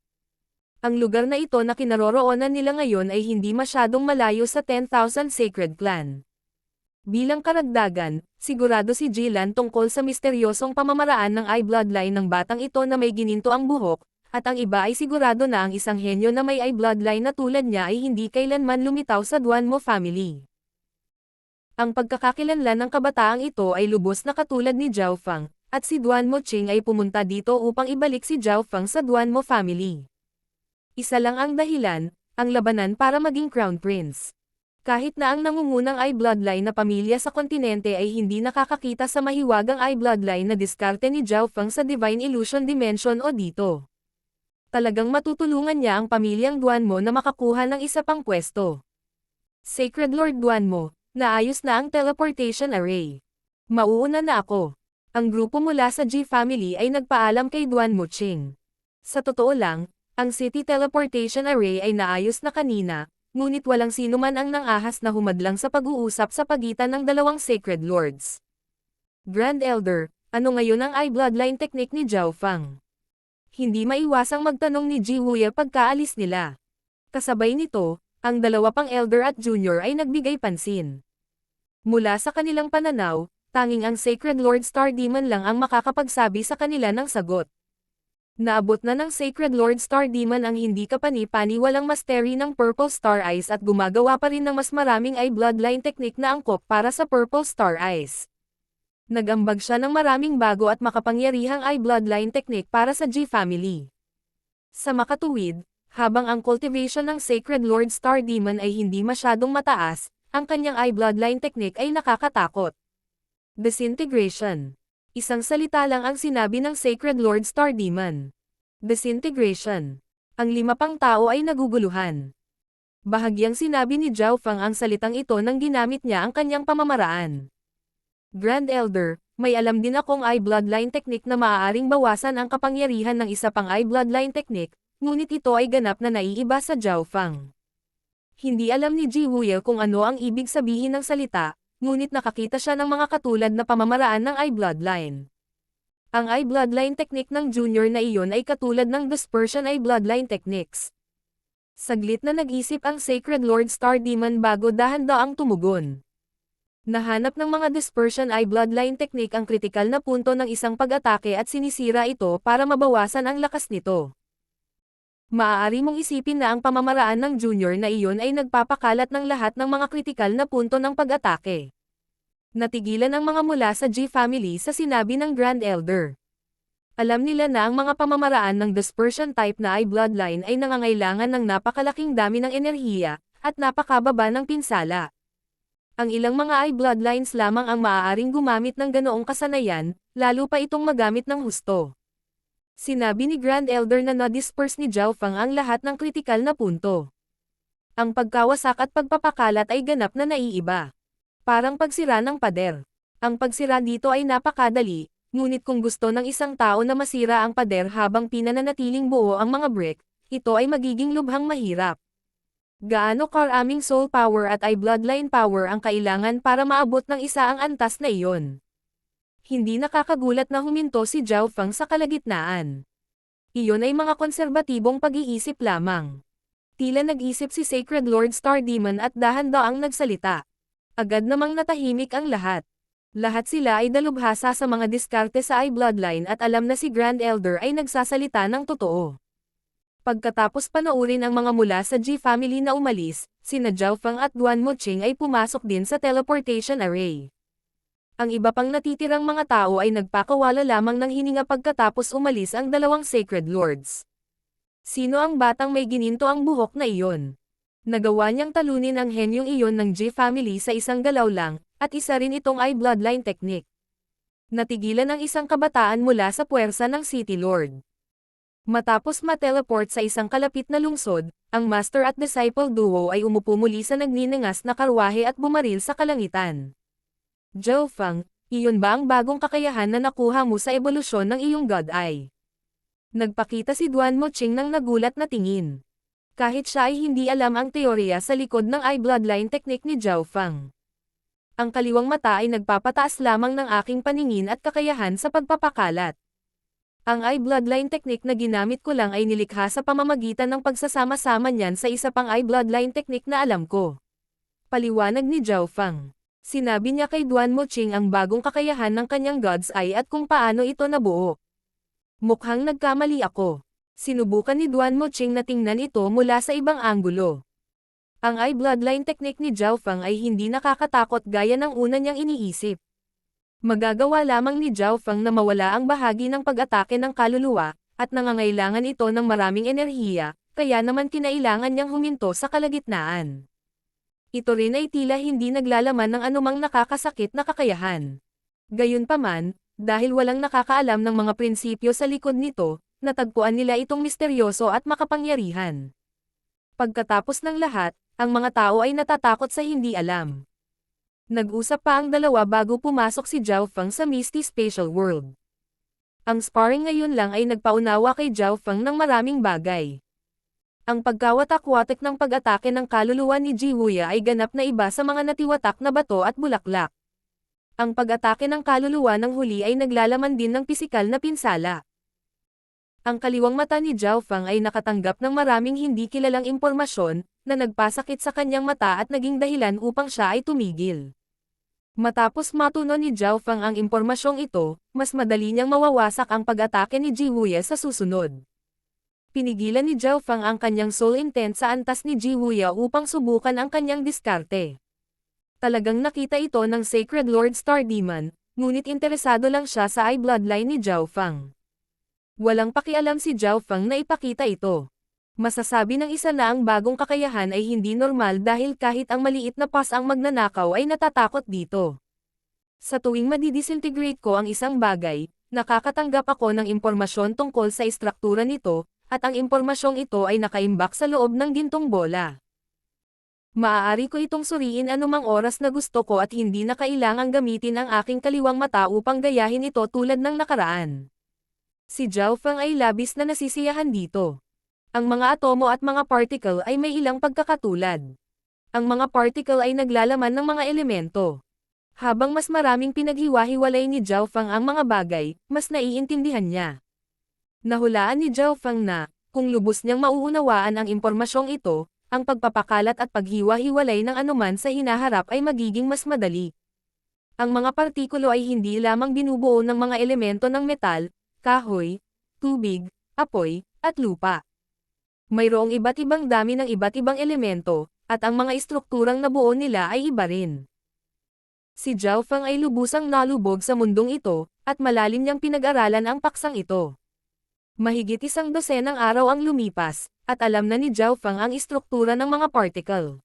Ang lugar na ito na kinaroroonan nila ngayon ay hindi masyadong malayo sa 10,000 Sacred Clan. Bilang karagdagan, sigurado si Jilan tungkol sa misteryosong pamamaraan ng eye bloodline ng batang ito na may gininto ang buhok, at ang iba ay sigurado na ang isang henyo na may eye bloodline na tulad niya ay hindi kailanman lumitaw sa Duanmo family. Ang pagkakakilanlan ng kabataang ito ay lubos na katulad ni Zhao Feng, at si Duanmo Ching ay pumunta dito upang ibalik si Zhao Feng sa Duanmo family. Isa lang ang dahilan, ang labanan para maging Crown Prince. Kahit na ang nangungunang eye bloodline na pamilya sa kontinente ay hindi nakakakita sa mahiwagang eye bloodline na diskarte ni Zhao Feng sa Divine Illusion Dimension o dito. Talagang matutulungan niya ang pamilyang Duanmo na makakuha ng isa pang pwesto. Sacred Lord Duanmo, naayos na ang teleportation array. Mauuna na ako. Ang grupo mula sa G family ay nagpaalam kay Duanmo Ching. Sa totoo lang, ang City Teleportation Array ay naayos na kanina, ngunit walang sino man ang nangahas na humadlang sa pag-uusap sa pagitan ng dalawang Sacred Lords. Grand Elder, ano ngayon ang eye bloodline technique ni Zhao Feng? Hindi maiwasang magtanong ni Ji Wuye pagkaalis nila. Kasabay nito, ang dalawa pang Elder at Junior ay nagbigay pansin. Mula sa kanilang pananaw, tanging ang Sacred Lord Star Demon lang ang makakapagsabi sa kanila ng sagot. Naabot na ng Sacred Lord Star Demon ang hindi kapani-paniwalang mastery ng Purple Star Eyes at gumagawa pa rin ng mas maraming eye bloodline technique na angkop para sa Purple Star Eyes. Nagambag siya ng maraming bago at makapangyarihang eye bloodline technique para sa G family. Sa makatuwid, habang ang cultivation ng Sacred Lord Star Demon ay hindi masyadong mataas, ang kanyang eye bloodline technique ay nakakatakot. Disintegration. Isang salita lang ang sinabi ng Sacred Lord Star Demon. Disintegration. Ang 5 pang tao ay naguguluhan. Bahagyang sinabi ni Zhao Feng ang salitang ito nang ginamit niya ang kanyang pamamaraan. Grand Elder, may alam din akong eye bloodline technique na maaaring bawasan ang kapangyarihan ng isa pang eye bloodline technique, ngunit ito ay ganap na naiiba sa Zhao Feng. Hindi alam ni Ji Wuye kung ano ang ibig sabihin ng salita, ngunit nakakita siya ng mga katulad na pamamaraan ng eye bloodline. Ang eye bloodline technique ng junior na iyon ay katulad ng dispersion eye bloodline techniques. Saglit na nag-isip ang Sacred Lord Star Demon bago dahan-daang tumugon. Nahanap ng mga dispersion eye bloodline technique ang kritikal na punto ng isang pag-atake at sinisira ito para mabawasan ang lakas nito. Maaari mong isipin na ang pamamaraan ng junior na iyon ay nagpapakalat ng lahat ng mga kritikal na punto ng pag-atake. Natigilan ang mga mula sa G family sa sinabi ng Grand Elder. Alam nila na ang mga pamamaraan ng dispersion type na eye bloodline ay nangangailangan ng napakalaking dami ng enerhiya, at napakababa ng pinsala. Ang ilang mga eye bloodlines lamang ang maaaring gumamit ng ganoong kasanayan, lalo pa itong magamit ng husto. Sinabi ni Grand Elder na na-disperse ni Zhao Feng ang lahat ng kritikal na punto. Ang pagkawasak at pagpapakalat ay ganap na naiiba. Parang pagsira ng pader. Ang pagsira dito ay napakadali, ngunit kung gusto ng isang tao na masira ang pader habang pinananatiling buo ang mga brick, ito ay magiging lubhang mahirap. Gaano karaming soul power at eye bloodline power ang kailangan para maabot ng isa ang antas na iyon? Hindi nakakagulat na huminto si Zhao Feng sa kalagitnaan. Iyon ay mga konserbatibong pag-iisip lamang. Tila nag-isip si Sacred Lord Star Demon at dahan-daang nagsalita. Agad namang natahimik ang lahat. Lahat sila ay dalubhasa sa mga diskarte sa eye bloodline at alam na si Grand Elder ay nagsasalita ng totoo. Pagkatapos panoorin ang mga mula sa G family na umalis, sina Zhao Feng at Duanmo Ching ay pumasok din sa teleportation array. Ang iba pang natitirang mga tao ay nagpakawala lamang ng hininga pagkatapos umalis ang dalawang Sacred Lords. Sino ang batang may gininto ang buhok na iyon? Nagawa niyang talunin ang henyong iyon ng G family sa isang galaw lang, at isa rin itong eye bloodline technique. Natigilan ang isang kabataan mula sa puwersa ng City Lord. Matapos ma-teleport sa isang kalapit na lungsod, ang Master at Disciple duo ay umupo muli sa nagniningas na karwahe at bumaril sa kalangitan. Zhao Feng, iyon ba ang bagong kakayahan na nakuha mo sa ebolusyon ng iyong God Eye? Nagpakita si Duanmo Ching ng nagulat na tingin. Kahit siya ay hindi alam ang teorya sa likod ng eye bloodline technique ni Zhao Feng. Ang kaliwang mata ay nagpapataas lamang ng aking paningin at kakayahan sa pagpapakalat. Ang eye bloodline technique na ginamit ko lang ay nilikha sa pamamagitan ng pagsasama-sama niyan sa isa pang eye bloodline technique na alam ko. Paliwanag ni Zhao Feng. Sinabi niya kay Duanmo Ching ang bagong kakayahan ng kanyang God's Eye at kung paano ito nabuo. Mukhang nagkamali ako. Sinubukan ni Duanmo Ching na tingnan ito mula sa ibang anggulo. Ang eye bloodline technique ni Zhao Feng ay hindi nakakatakot gaya ng una niyang iniisip. Magagawa lamang ni Zhao Feng na mawala ang bahagi ng pag-atake ng kaluluwa, at nangangailangan ito ng maraming enerhiya, kaya naman kinailangan niyang huminto sa kalagitnaan. Ito rin ay tila hindi naglalaman ng anumang nakakasakit na kakayahan. Gayunpaman, dahil walang nakakaalam ng mga prinsipyo sa likod nito, natagpuan nila itong misteryoso at makapangyarihan. Pagkatapos ng lahat, ang mga tao ay natatakot sa hindi alam. Nag-usap pa ang dalawa bago pumasok si Zhao Feng sa Misty Spatial World. Ang sparring ngayon lang ay nagpaunawa kay Zhao Feng ng maraming bagay. Ang pagkawatak-watak ng pag-atake ng kaluluwa ni Ji Wuya ay ganap na iba sa mga natiwatak na bato at bulaklak. Ang pag-atake ng kaluluwa ng huli ay naglalaman din ng pisikal na pinsala. Ang kaliwang mata ni Zhao Feng ay nakatanggap ng maraming hindi kilalang impormasyon, na nagpasakit sa kanyang mata at naging dahilan upang siya ay tumigil. Matapos matuno ni Zhao Feng ang impormasyong ito, mas madali niyang mawawasak ang pag-atake ni Ji Wuya sa susunod. Pinigilan ni Zhao Feng ang kanyang soul intent sa antas ni Ji Wuya upang subukan ang kanyang diskarte. Talagang nakita ito ng Sacred Lord Star Demon, ngunit interesado lang siya sa eye bloodline ni Zhao Feng. Walang pakialam si Zhao Feng na ipakita ito. Masasabi ng isa na ang bagong kakayahan ay hindi normal dahil kahit ang maliit na pas ang magnanakaw ay natatakot dito. Sa tuwing madidisintegrate ko ang isang bagay, nakakatanggap ako ng impormasyon tungkol sa istruktura nito, at ang impormasyong ito ay nakaimbak sa loob ng gintong bola. Maaari ko itong suriin anumang oras na gusto ko at hindi na kailangang gamitin ang aking kaliwang mata upang gayahin ito tulad ng nakaraan. Si Zhao Feng ay labis na nasisiyahan dito. Ang mga atomo at mga particle ay may ilang pagkakatulad. Ang mga particle ay naglalaman ng mga elemento. Habang mas maraming pinaghiwa-hiwalay ni Zhao Feng ang mga bagay, mas naiintindihan niya. Nahulaan ni Zhao Feng na, kung lubos niyang mauunawaan ang impormasyong ito, ang pagpapakalat at paghiwa-hiwalay ng anuman sa hinaharap ay magiging mas madali. Ang mga partikulo ay hindi lamang binubuo ng mga elemento ng metal, kahoy, tubig, apoy, at lupa. Mayroong iba't ibang dami ng iba't ibang elemento, at ang mga istrukturang nabuo nila ay iba rin. Si Zhao Feng ay lubusang nalubog sa mundong ito, at malalim niyang pinag-aralan ang paksang ito. Mahigit 100 araw ang lumipas, at alam na ni Zhao Feng ang istruktura ng mga particle.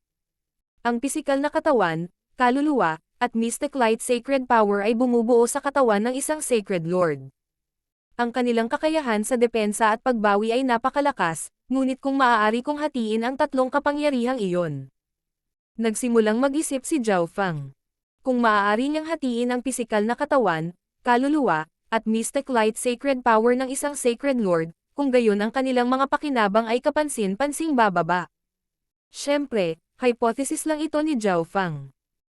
Ang pisikal na katawan, kaluluwa, at mystic light sacred power ay bumubuo sa katawan ng isang sacred lord. Ang kanilang kakayahan sa depensa at pagbawi ay napakalakas, ngunit kung maaari kong hatiin ang tatlong kapangyarihang iyon. Nagsimulang mag-isip si Zhao Feng. Kung maaari niyang hatiin ang pisikal na katawan, kaluluwa, at mystic light sacred power ng isang sacred lord, kung gayon ang kanilang mga pakinabang ay kapansin-pansing bababa. Siyempre, hypothesis lang ito ni Zhao Feng.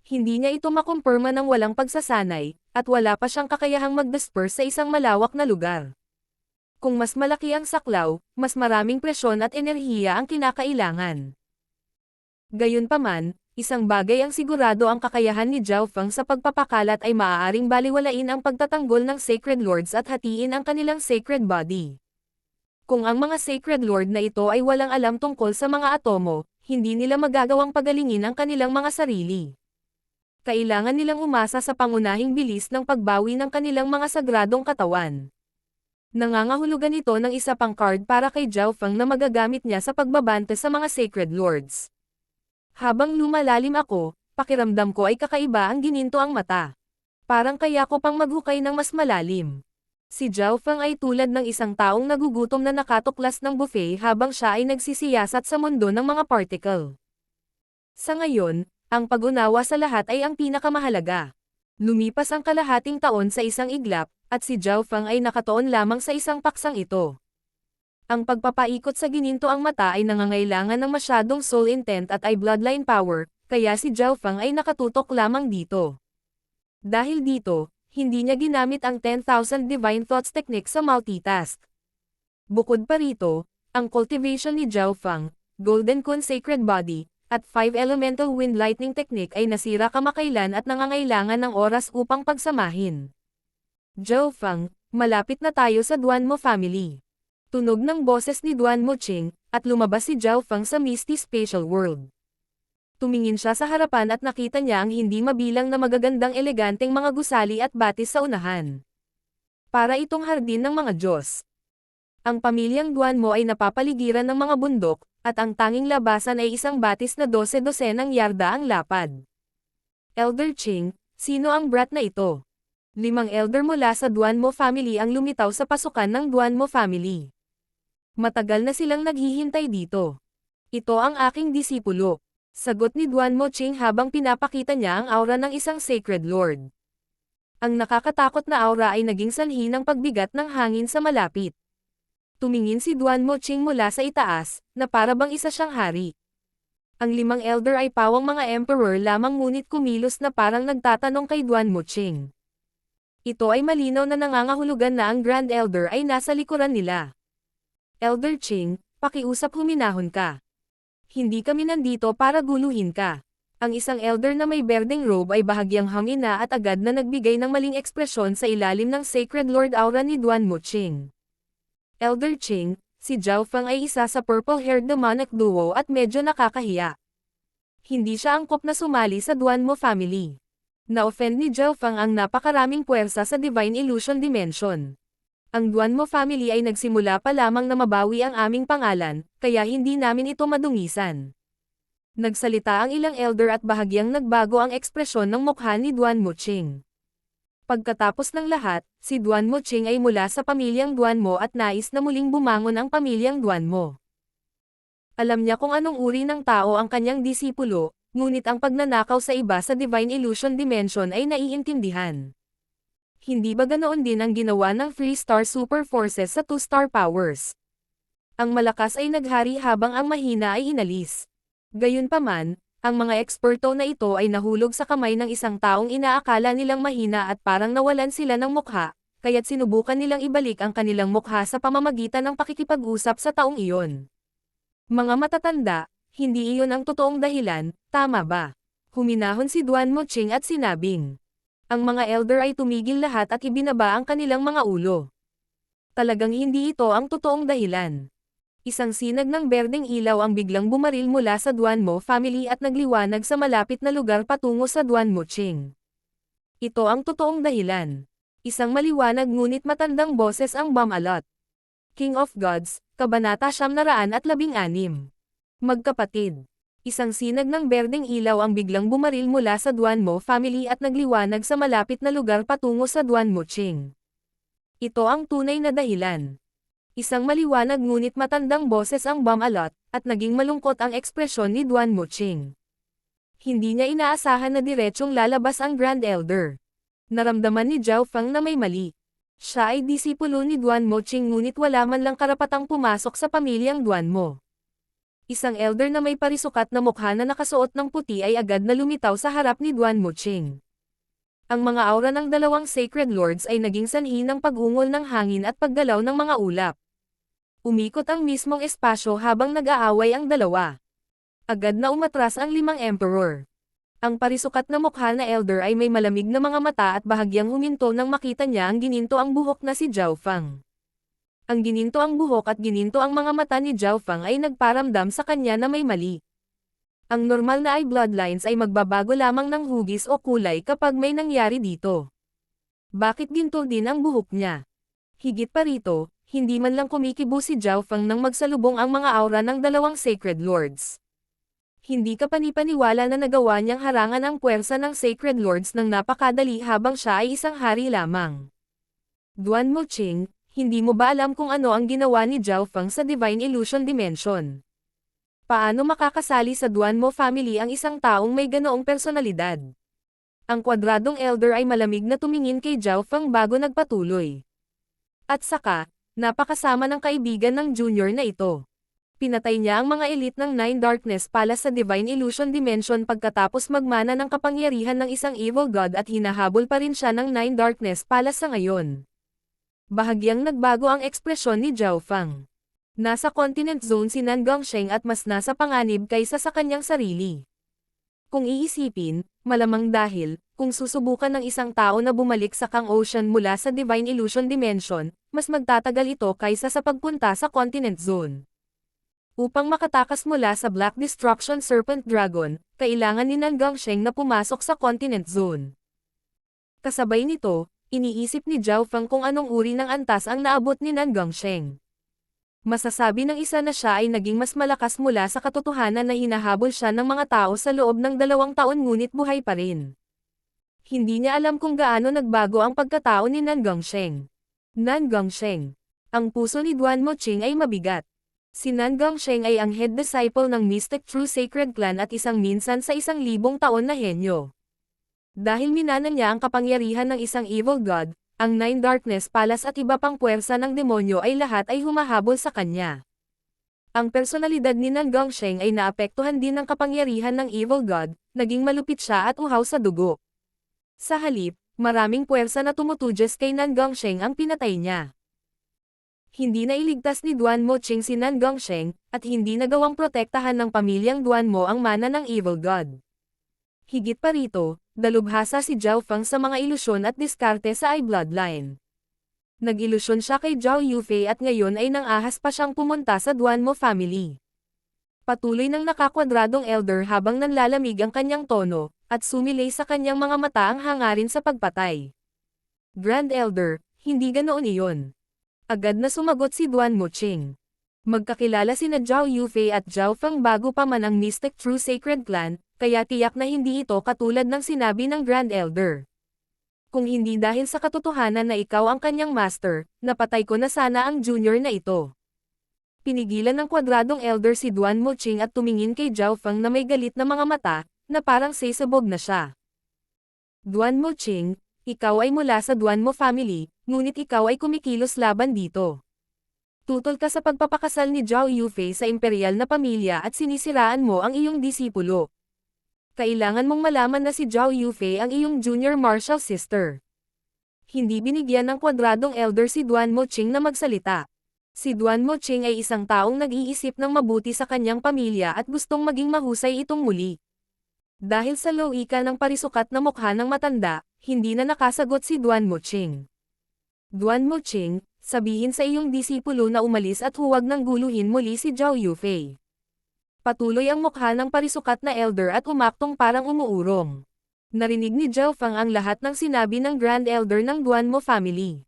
Hindi niya ito makumpirma ng walang pagsasanay, at wala pa siyang kakayahang mag-disperse sa isang malawak na lugar. Kung mas malaki ang saklaw, mas maraming presyon at enerhiya ang kinakailangan. Gayunpaman, isang bagay ang sigurado ang kakayahan ni Zhao Feng sa pagpapakalat ay maaaring baliwalain ang pagtatanggol ng Sacred Lords at hatiin ang kanilang sacred body. Kung ang mga Sacred Lord na ito ay walang alam tungkol sa mga atomo, hindi nila magagawang pagalingin ang kanilang mga sarili. Kailangan nilang umasa sa pangunahing bilis ng pagbawi ng kanilang mga sagradong katawan. Nangangahulugan ito ng isa pang card para kay Zhao Feng na magagamit niya sa pagbabante sa mga Sacred Lords. Habang lumalalim ako, pakiramdam ko ay kakaiba ang gininto ang mata. Parang kaya ko pang maghukay ng mas malalim. Si Zhao Feng ay tulad ng isang taong nagugutom na nakatuklas ng buffet habang siya ay nagsisiyasat sa mundo ng mga particle. Sa ngayon, ang pag-unawa sa lahat ay ang pinakamahalaga. Lumipas ang kalahating taon sa isang iglap, at si Zhao Feng ay nakatoon lamang sa isang paksang ito. Ang pagpapaikot sa gininto ang mata ay nangangailangan ng masyadong soul intent at eye bloodline power, kaya si Zhao Feng ay nakatutok lamang dito. Dahil dito, hindi niya ginamit ang 10,000 Divine Thoughts technique sa multitask. Bukod pa rito, ang cultivation ni Zhao Feng, Golden Kun Sacred Body, at 5 Elemental Wind Lightning Technique ay nasira kamakailan at nangangailangan ng oras upang pagsamahin. Zhao Feng, malapit na tayo sa Duanmo family. Tunog ng boses ni Duanmo Qing, at lumabas si Zhao Feng sa Misty Spatial World. Tumingin siya sa harapan at nakita niya ang hindi mabilang na magagandang eleganteng mga gusali at batis sa unahan. Para itong hardin ng mga Diyos. Ang pamilyang Duanmo ay napapaligiran ng mga bundok, At ang tanging labasan ay isang batis na 12-dosenang yarda ang lapad. Elder Ching, sino ang brat na ito? 5 elder mula sa Duanmo family ang lumitaw sa pasukan ng Duanmo family. Matagal na silang naghihintay dito. Ito ang aking disipulo. Sagot ni Duanmo Ching habang pinapakita niya ang aura ng isang Sacred Lord. Ang nakakatakot na aura ay naging sanhi ng pagbigat ng hangin sa malapit. Tumingin si Duanmo Ching mula sa itaas, na para bang isa siyang hari. Ang 5 elder ay pawang mga emperor lamang ngunit kumilos na parang nagtatanong kay Duanmo Ching. Ito ay malinaw na nangangahulugan na ang Grand Elder ay nasa likuran nila. Elder Ching, pakiusap huminahon ka. Hindi kami nandito para guluhin ka. Ang isang elder na may berdeng robe ay bahagyang hamina at agad na nagbigay ng maling ekspresyon sa ilalim ng Sacred Lord aura ni Duanmo Ching. Elder Ching, si Zhao Feng ay isa sa purple-haired demonic duo at medyo nakakahiya. Hindi siya angkop na sumali sa Duanmo family. Na-offend ni Zhao Feng ang napakaraming puwersa sa Divine Illusion Dimension. Ang Duanmo family ay nagsimula pa lamang na mabawi ang aming pangalan, kaya hindi namin ito madungisan. Nagsalita ang ilang elder at bahagyang nagbago ang ekspresyon ng mukha ni Duanmo Ching. Pagkatapos ng lahat, si Duanmo Ching ay mula sa pamilyang Duanmo at nais na muling bumangon ang pamilyang Duanmo. Alam niya kung anong uri ng tao ang kanyang disipulo, ngunit ang pagnanakaw sa iba sa Divine Illusion Dimension ay naiintindihan. Hindi ba ganoon din ang ginawa ng 3-star super forces sa 2-star powers? Ang malakas ay naghari habang ang mahina ay inalis. Gayunpaman, ang mga eksperto na ito ay nahulog sa kamay ng isang taong inaakala nilang mahina at parang nawalan sila ng mukha, kaya't sinubukan nilang ibalik ang kanilang mukha sa pamamagitan ng pakikipag-usap sa taong iyon. Mga matatanda, hindi iyon ang totoong dahilan, tama ba? Huminahon si Duanmo Ching at sinabing. Ang mga elder ay tumigil lahat at ibinaba ang kanilang mga ulo. Talagang hindi ito ang totoong dahilan. Isang sinag ng berdeng ilaw ang biglang bumaril mula sa Duanmo family at nagliwanag sa malapit na lugar patungo sa Duanmo Ching. Ito ang totoong dahilan. Isang maliwanag ngunit matandang boses ang bumalot. King of Gods, Kabanata 916. Magkapatid. Isang sinag ng berdeng ilaw ang biglang bumaril mula sa Duanmo family at nagliwanag sa malapit na lugar patungo sa Duanmo Ching. Ito ang tunay na dahilan. Isang maliwanag ngunit matandang boses ang bumalot, at naging malungkot ang ekspresyon ni Duanmo Ching. Hindi niya inaasahan na diretsong lalabas ang Grand Elder. Naramdaman ni Zhao Feng na may mali. Siya ay disipulo ni Duanmo Ching ngunit wala man lang karapatang pumasok sa pamilyang Duanmo. Isang elder na may parisukat na mukha na nakasuot ng puti ay agad na lumitaw sa harap ni Duanmo Ching. Ang mga aura ng dalawang Sacred Lords ay naging sanhi ng pag-ungol ng hangin at paggalaw ng mga ulap. Umikot ang mismong espasyo habang nag-aaway ang dalawa. Agad na umatras ang 5 emperor. Ang parisukat na mukha na elder ay may malamig na mga mata at bahagyang huminto nang makita niya ang gininto ang buhok na si Zhao Feng. Ang gininto ang buhok at gininto ang mga mata ni Zhao Feng ay nagparamdam sa kanya na may mali. Ang normal na eye bloodlines ay magbabago lamang ng hugis o kulay kapag may nangyari dito. Bakit ginto din ang buhok niya? Higit pa rito, hindi man lang kumikibo si Zhao Feng nang magsalubong ang mga aura ng dalawang Sacred Lords. Hindi ka panipaniwala na nagawa niyang harangan ang puwersa ng Sacred Lords ng napakadali habang siya ay isang hari lamang. Duanmo Ching, hindi mo ba alam kung ano ang ginawa ni Zhao Feng sa Divine Illusion Dimension? Paano makakasali sa Duanmo family ang isang taong may ganoong personalidad? Ang kwadradong elder ay malamig na tumingin kay Zhao Feng bago nagpatuloy. At saka, napakasama ng kaibigan ng junior na ito. Pinatay niya ang mga elite ng Nine Darkness Palace sa Divine Illusion Dimension pagkatapos magmana ng kapangyarihan ng isang evil god at hinahabol pa rin siya ng Nine Darkness Palace sa ngayon. Bahagyang nagbago ang ekspresyon ni Zhao Feng. Nasa Continent Zone si Nan Gongsheng at mas nasa panganib kaysa sa kanyang sarili. Kung iisipin, malamang dahil, kung susubukan ng isang tao na bumalik sa Kang Ocean mula sa Divine Illusion Dimension, mas magtatagal ito kaysa sa pagpunta sa Continent Zone. Upang makatakas mula sa Black Destruction Serpent Dragon, kailangan ni Nan Gongsheng na pumasok sa Continent Zone. Kasabay nito, iniisip ni Zhao Feng kung anong uri ng antas ang naabot ni Nan Gongsheng. Masasabi ng isa na siya ay naging mas malakas mula sa katotohanan na hinahabol siya ng mga tao sa loob ng 2 taon ngunit buhay pa rin. Hindi niya alam kung gaano nagbago ang pagkatao ni Nan Gongsheng. Nan Gongsheng. Ang puso ni Duan Moqing ay mabigat. Si Nan Gongsheng ay ang head disciple ng Mystic True Sacred Clan at isang minsan sa 1,000 taon na henyo. Dahil minana niya ang kapangyarihan ng isang evil god, ang Nine Darkness Palace at iba pang puwersa ng demonyo ay lahat ay humahabol sa kanya. Ang personalidad ni Nan Gongsheng ay naapektuhan din ng kapangyarihan ng evil god, naging malupit siya at uhaw sa dugo. Sa halip, maraming puwersa na tumutudyas kay Nan Gongsheng ang pinatay niya. Hindi na iligtas ni Duan Moqing si Nan Gongsheng, at hindi nagawang protektahan ng pamilyang Duan Mo ang mana ng evil god. Higit pa rito, dalubhasa si Zhao Feng sa mga ilusyon at diskarte sa I bloodline. Nag-ilusyon siya kay Zhao Yufei at ngayon ay nang-ahas pa siyang pumunta sa Duan Mo family. Patuloy ng nakakwadradong elder habang nanlalamig ang kanyang tono, at sumilay sa kanyang mga mata ang hangarin sa pagpatay. Grand Elder, hindi ganoon iyon. Agad na sumagot si Duan Moqing. Magkakilala sina Zhao Yufei at Zhao Feng bago pa man ang Mystic True Sacred Clan, kaya tiyak na hindi ito katulad ng sinabi ng Grand Elder. Kung hindi dahil sa katotohanan na ikaw ang kanyang master, napatay ko na sana ang junior na ito. Pinigilan ng kwadradong elder si Duan Moqing at tumingin kay Zhao Feng na may galit na mga mata, na parang sasabog na siya. Duan Moqing, ikaw ay mula sa Duan Mo family, ngunit ikaw ay kumikilos laban dito. Tutol ka sa pagpapakasal ni Zhao Yufei sa imperial na pamilya at sinisiraan mo ang iyong disipulo. Kailangan mong malaman na si Zhao Yufei ang iyong junior martial sister. Hindi binigyan ng kwadradong elder si Duan Moqing na magsalita. Si Duan Moqing ay isang taong nag-iisip ng mabuti sa kanyang pamilya at gustong maging mahusay itong muli. Dahil sa lowika ng parisukat na mukha ng matanda, hindi na nakasagot si Duan Moqing. Duan Moqing, sabihin sa iyong disipulo na umalis at huwag nang guluhin muli si Zhao Yufei. Patuloy ang mukha ng parisukat na elder at umaktong parang umuurong. Narinig ni Zhao Feng ang lahat ng sinabi ng Grand Elder ng Duan Mo family.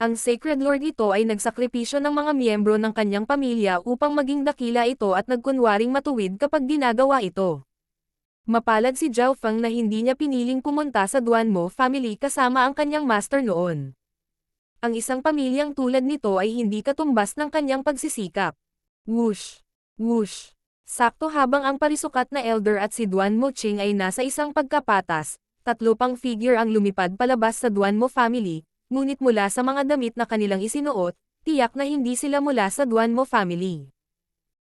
Ang Sacred Lord ito ay nagsakripisyo ng mga miyembro ng kanyang pamilya upang maging dakila ito at nagkunwaring matuwid kapag ginagawa ito. Mapalad si Zhao Feng na hindi niya piniling pumunta sa Duan Mo family kasama ang kanyang master noon. Ang isang pamilyang tulad nito ay hindi katumbas ng kanyang pagsisikap. Whoosh! Whoosh! Sakto habang ang parisukat na elder at si Duan Moqing ay nasa isang pagkapatas, 3 pang figure ang lumipad palabas sa Duan Mo family, ngunit mula sa mga damit na kanilang isinuot, tiyak na hindi sila mula sa Duan Mo family.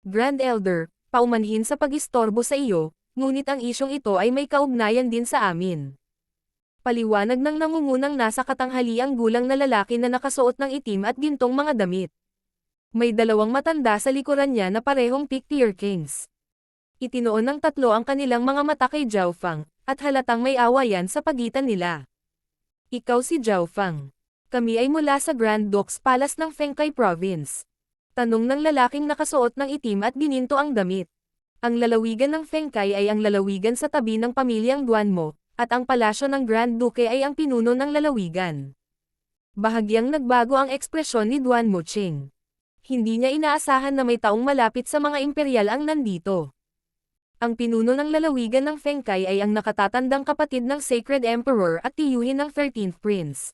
Grand Elder, paumanhin sa pag-istorbo sa iyo, ngunit ang isyong ito ay may kaugnayan din sa amin. Paliwanag ng nangungunang nasa katanghaliang gulang na lalaki na nakasuot ng itim at gintong mga damit. May 2 matanda sa likuran niya na parehong Pictier Kings. Itinoon ng 3 ang kanilang mga mata kay Zhao Feng, at halatang may awayan sa pagitan nila. Ikaw si Zhao Feng. Kami ay mula sa Grand Duke's Palace ng Fengkai Province. Tanong ng lalaking nakasuot ng itim at gininto ang damit. Ang lalawigan ng Fengkai ay ang lalawigan sa tabi ng pamilyang Duan Mo, at ang palasyo ng Grand Duke ay ang pinuno ng lalawigan. Bahagyang nagbago ang ekspresyon ni Duan Moqing. Hindi niya inaasahan na may taong malapit sa mga imperial ang nandito. Ang pinuno ng lalawigan ng Fengkai ay ang nakatatandang kapatid ng Sacred Emperor at tiyuhin ng 13th Prince.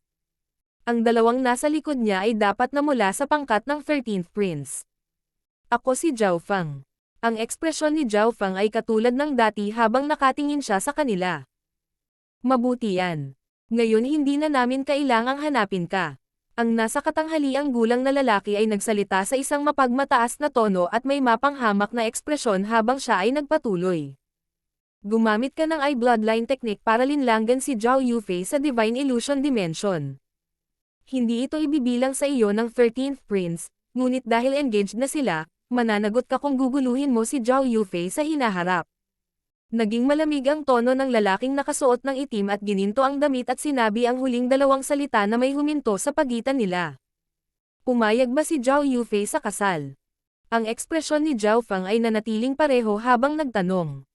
Ang 2 nasa likod niya ay dapat na mula sa pangkat ng 13th Prince. Ako si Zhao Feng. Ang ekspresyon ni Zhao Feng ay katulad ng dati habang nakatingin siya sa kanila. Mabuti yan. Ngayon hindi na namin kailangang hanapin ka. Ang nasa katanghaliang gulang na lalaki ay nagsalita sa isang mapagmataas na tono at may mapanghamak na ekspresyon habang siya ay nagpatuloy. Gumamit ka ng I bloodline technique para linlangan si Zhao Yufei sa Divine Illusion Dimension. Hindi ito ibibilang sa iyo ng 13th Prince, ngunit dahil engaged na sila, mananagot ka kung guguluhin mo si Zhao Yufei sa hinaharap. Naging malamig ang tono ng lalaking nakasuot ng itim at gininto ang damit at sinabi ang huling 2 salita na may huminto sa pagitan nila. Pumayag ba si Zhao Yufei sa kasal? Ang ekspresyon ni Zhao Feng ay nanatiling pareho habang nagtanong.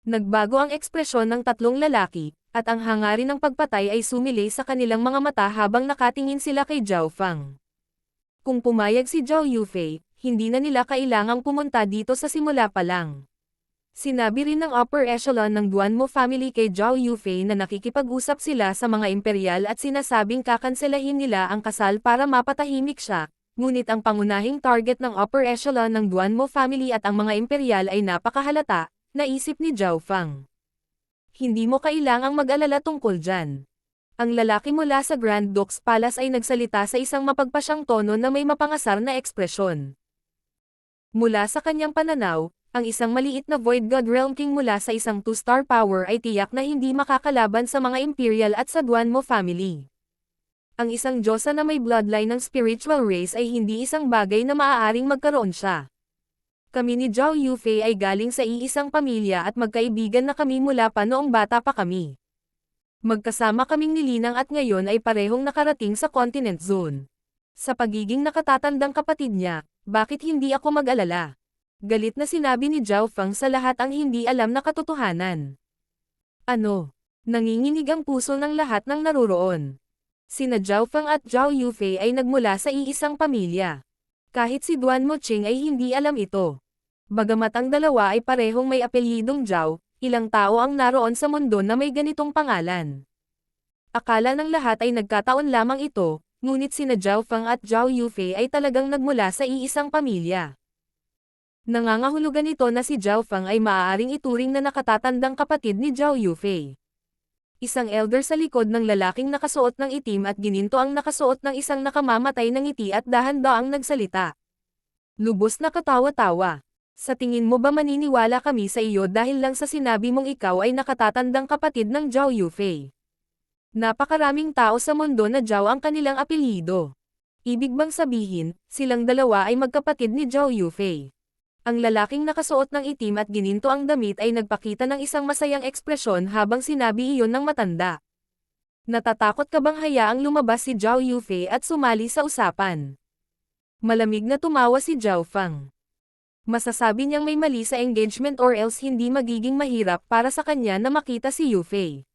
Nagbago ang ekspresyon ng 3 lalaki, at ang hangarin ng pagpatay ay sumilay sa kanilang mga mata habang nakatingin sila kay Zhao Feng. Kung pumayag si Zhao Yufei, hindi na nila kailangang pumunta dito sa simula pa lang. Sinabi rin ng upper echelon ng Duanmo family kay Zhao Yufei na nakikipag-usap sila sa mga imperial at sinasabing kakanselahin nila ang kasal para mapatahimik siya, ngunit ang pangunahing target ng upper echelon ng Duanmo family at ang mga imperial ay napakahalata, naisip ni Zhao Fang. Hindi mo kailangang mag-alala tungkol dyan. Ang lalaki mula sa Grand Duke's Palace ay nagsalita sa isang mapagpasyang tono na may mapangasar na ekspresyon. Mula sa kanyang pananaw, ang isang maliit na Void God Realm King mula sa isang 2-star power ay tiyak na hindi makakalaban sa mga Imperial at sa Duanmo family. Ang isang Diyosa na may bloodline ng spiritual race ay hindi isang bagay na maaaring magkaroon siya. Kami ni Zhao Yufei ay galing sa iisang pamilya at magkaibigan na kami mula pa noong bata pa kami. Magkasama kaming nilinang at ngayon ay parehong nakarating sa Continent Zone. Sa pagiging nakatatandang kapatid niya, bakit hindi ako mag-alala? Galit na sinabi ni Zhao Fang sa lahat ang hindi alam na katotohanan. Ano? Nanginginig ang puso ng lahat ng naruroon. Sina Zhao Fang at Zhao Yufei ay nagmula sa iisang pamilya. Kahit si Duanmo Qing ay hindi alam ito. Bagamat ang dalawa ay parehong may apelyidong Zhao, ilang tao ang naroon sa mundo na may ganitong pangalan. Akala ng lahat ay nagkataon lamang ito, ngunit sina Zhao Fang at Zhao Yufei ay talagang nagmula sa iisang pamilya. Nangangahulugan ito na si Zhao Fang ay maaaring ituring na nakatatandang kapatid ni Zhao Yufei. Isang elder sa likod ng lalaking nakasuot ng itim at gininto ang nakasuot ng isang nakamamatay ng ngiti at dahan-daang nagsalita. Lubos na katawa-tawa. Sa tingin mo ba maniniwala kami sa iyo dahil lang sa sinabi mong ikaw ay nakatatandang kapatid ng Zhao Yufei? Napakaraming tao sa mundo na Zhao ang kanilang apelyido. Ibig bang sabihin, silang dalawa ay magkapatid ni Zhao Yufei? Ang lalaking nakasuot ng itim at gininto ang damit ay nagpakita ng isang masayang ekspresyon habang sinabi iyon ng matanda. Natatakot ka bang hayaang lumabas si Zhao Yufei at sumali sa usapan? Malamig na tumawa si Zhao Fang. Masasabi niyang may mali sa engagement or else hindi magiging mahirap para sa kanya na makita si Yufei.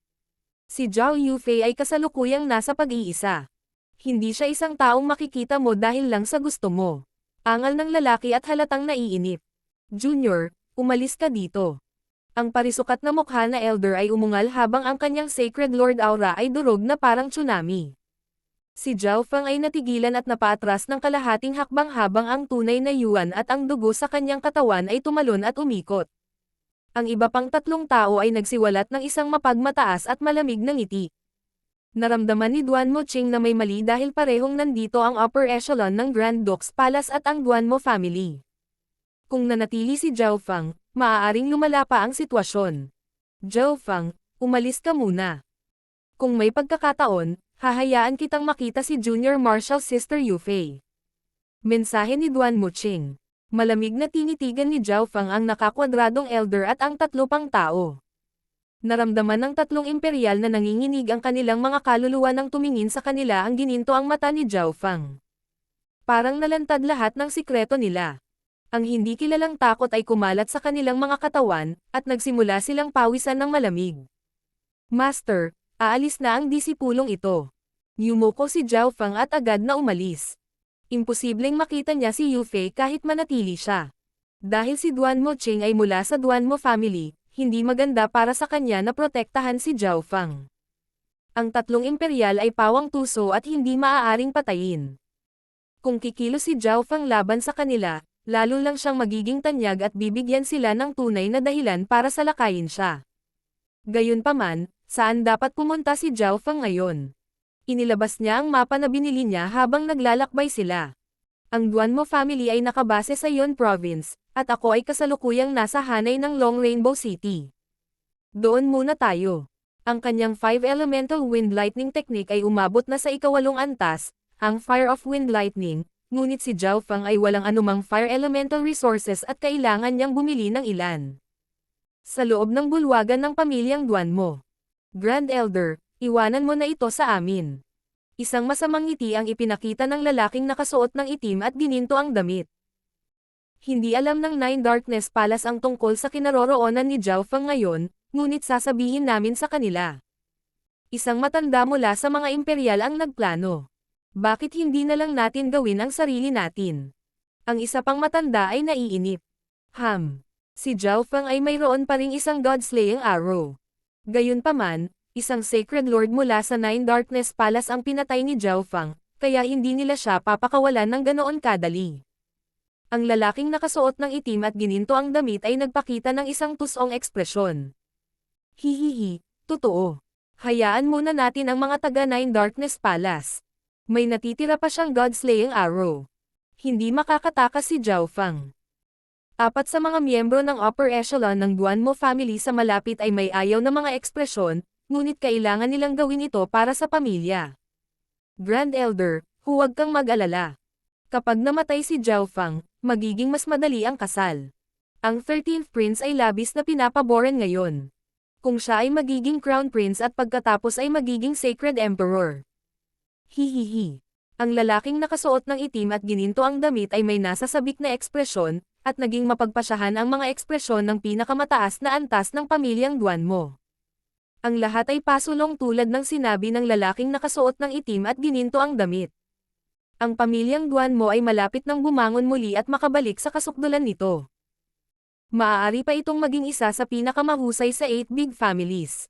Si Zhao Yufei ay kasalukuyang nasa pag-iisa. Hindi siya isang taong makikita mo dahil lang sa gusto mo. Angal ng lalaki at halatang naiinip. Junior, umalis ka dito. Ang parisukat na mukha na elder ay umungal habang ang kanyang Sacred Lord aura ay durog na parang tsunami. Si Zhao Fang ay natigilan at napaatras ng kalahating hakbang habang ang tunay na yuan at ang dugo sa kanyang katawan ay tumalon at umikot. Ang iba pang tatlong tao ay nagsiwalat ng isang mapagmataas at malamig na ngiti. Naramdaman ni Duanmo Qing na may mali dahil parehong nandito ang upper echelon ng Grand Duke's Palace at ang Duanmo family. Kung nanatili si Zhao Fang, maaaring lumala pa ang sitwasyon. Zhao Fang, umalis ka muna. Kung may pagkakataon, hahayaan kitang makita si Junior Marshal Sister Yufei. Mensahe ni Duanmo Qing. Malamig na tinitigan ni Zhao Fang ang nakakwadradong elder at ang tatlo pang tao. Naramdaman ng tatlong imperial na nanginginig ang kanilang mga kaluluwa nang tumingin sa kanila ang gininto ang mata ni Zhao Fang. Parang nalantad lahat ng sikreto nila. Ang hindi kilalang takot ay kumalat sa kanilang mga katawan, at nagsimula silang pawisan ng malamig. Master, aalis na ang disipulong ito. Yumuko si Zhao Fang at agad na umalis. Imposibleng makita niya si Yufei kahit manatili siya. Dahil si Duanmo Qing ay mula sa Duanmo family, hindi maganda para sa kanya na protektahan si Zhao Fang. Ang tatlong imperial ay pawang tuso at hindi maaaring patayin. Kung kikilos si Zhao Fang laban sa kanila, lalo lang siyang magiging tanyag at bibigyan sila ng tunay na dahilan para salakayin siya. Gayunpaman, saan dapat pumunta si Zhao Fang ngayon? Inilabas niya ang mapa na binili niya habang naglalakbay sila. Ang Duanmo family ay nakabase sa Yon Province, at ako ay kasalukuyang nasa hanay ng Long Rainbow City. Doon muna tayo. Ang kanyang 5 Elemental Wind Lightning Technique ay umabot na sa ika-8 antas, ang Fire of Wind Lightning, ngunit si Zhao Fang ay walang anumang Fire Elemental Resources at kailangan niyang bumili ng ilan. Sa loob ng bulwagan ng pamilyang Duanmo. Grand Elder, iwanan mo na ito sa amin. Isang masamang ngiti ang ipinakita ng lalaking nakasuot ng itim at gininto ang damit. Hindi alam ng Nine Darkness Palace ang tungkol sa kinaroroonan ni Zhao Fang ngayon, ngunit sasabihin namin sa kanila. Isang matanda mula sa mga imperial ang nagplano. Bakit hindi na lang natin gawin ang sarili natin? Ang isa pang matanda ay naiinip. Si Zhao Feng ay mayroon pa ring isang God-slaying arrow. Gayunpaman, isang Sacred Lord mula sa Nine Darkness Palace ang pinatay ni Zhao Feng, kaya hindi nila siya papakawalan ng ganoon kadali. Ang lalaking nakasuot ng itim at gininto ang damit ay nagpakita ng isang tusong ekspresyon. Hihihi, totoo. Hayaan muna natin ang mga taga Nine Darkness Palace. May natitira pa siyang God-slaying arrow. Hindi makakatakas si Zhao Feng. 4 sa mga miyembro ng upper echelon ng Duanmo family sa malapit ay may ayaw na mga ekspresyon, ngunit kailangan nilang gawin ito para sa pamilya. Grand Elder, huwag kang mag-alala. Kapag namatay si Zhao Feng, magiging mas madali ang kasal. Ang 13th Prince ay labis na pinapaboran ngayon. Kung siya ay magiging Crown Prince at pagkatapos ay magiging Sacred Emperor. Hihihi. Ang lalaking nakasuot ng itim at gininto ang damit ay may nasasabik na ekspresyon, at naging mapagpasyahan ang mga ekspresyon ng pinakamataas na antas ng pamilyang Duanmo. Ang lahat ay pasulong tulad ng sinabi ng lalaking nakasuot ng itim at gininto ang damit. Ang pamilyang Duanmo ay malapit nang bumangon muli at makabalik sa kasukdulan nito. Maaari pa itong maging isa sa pinakamahusay sa 8 big families.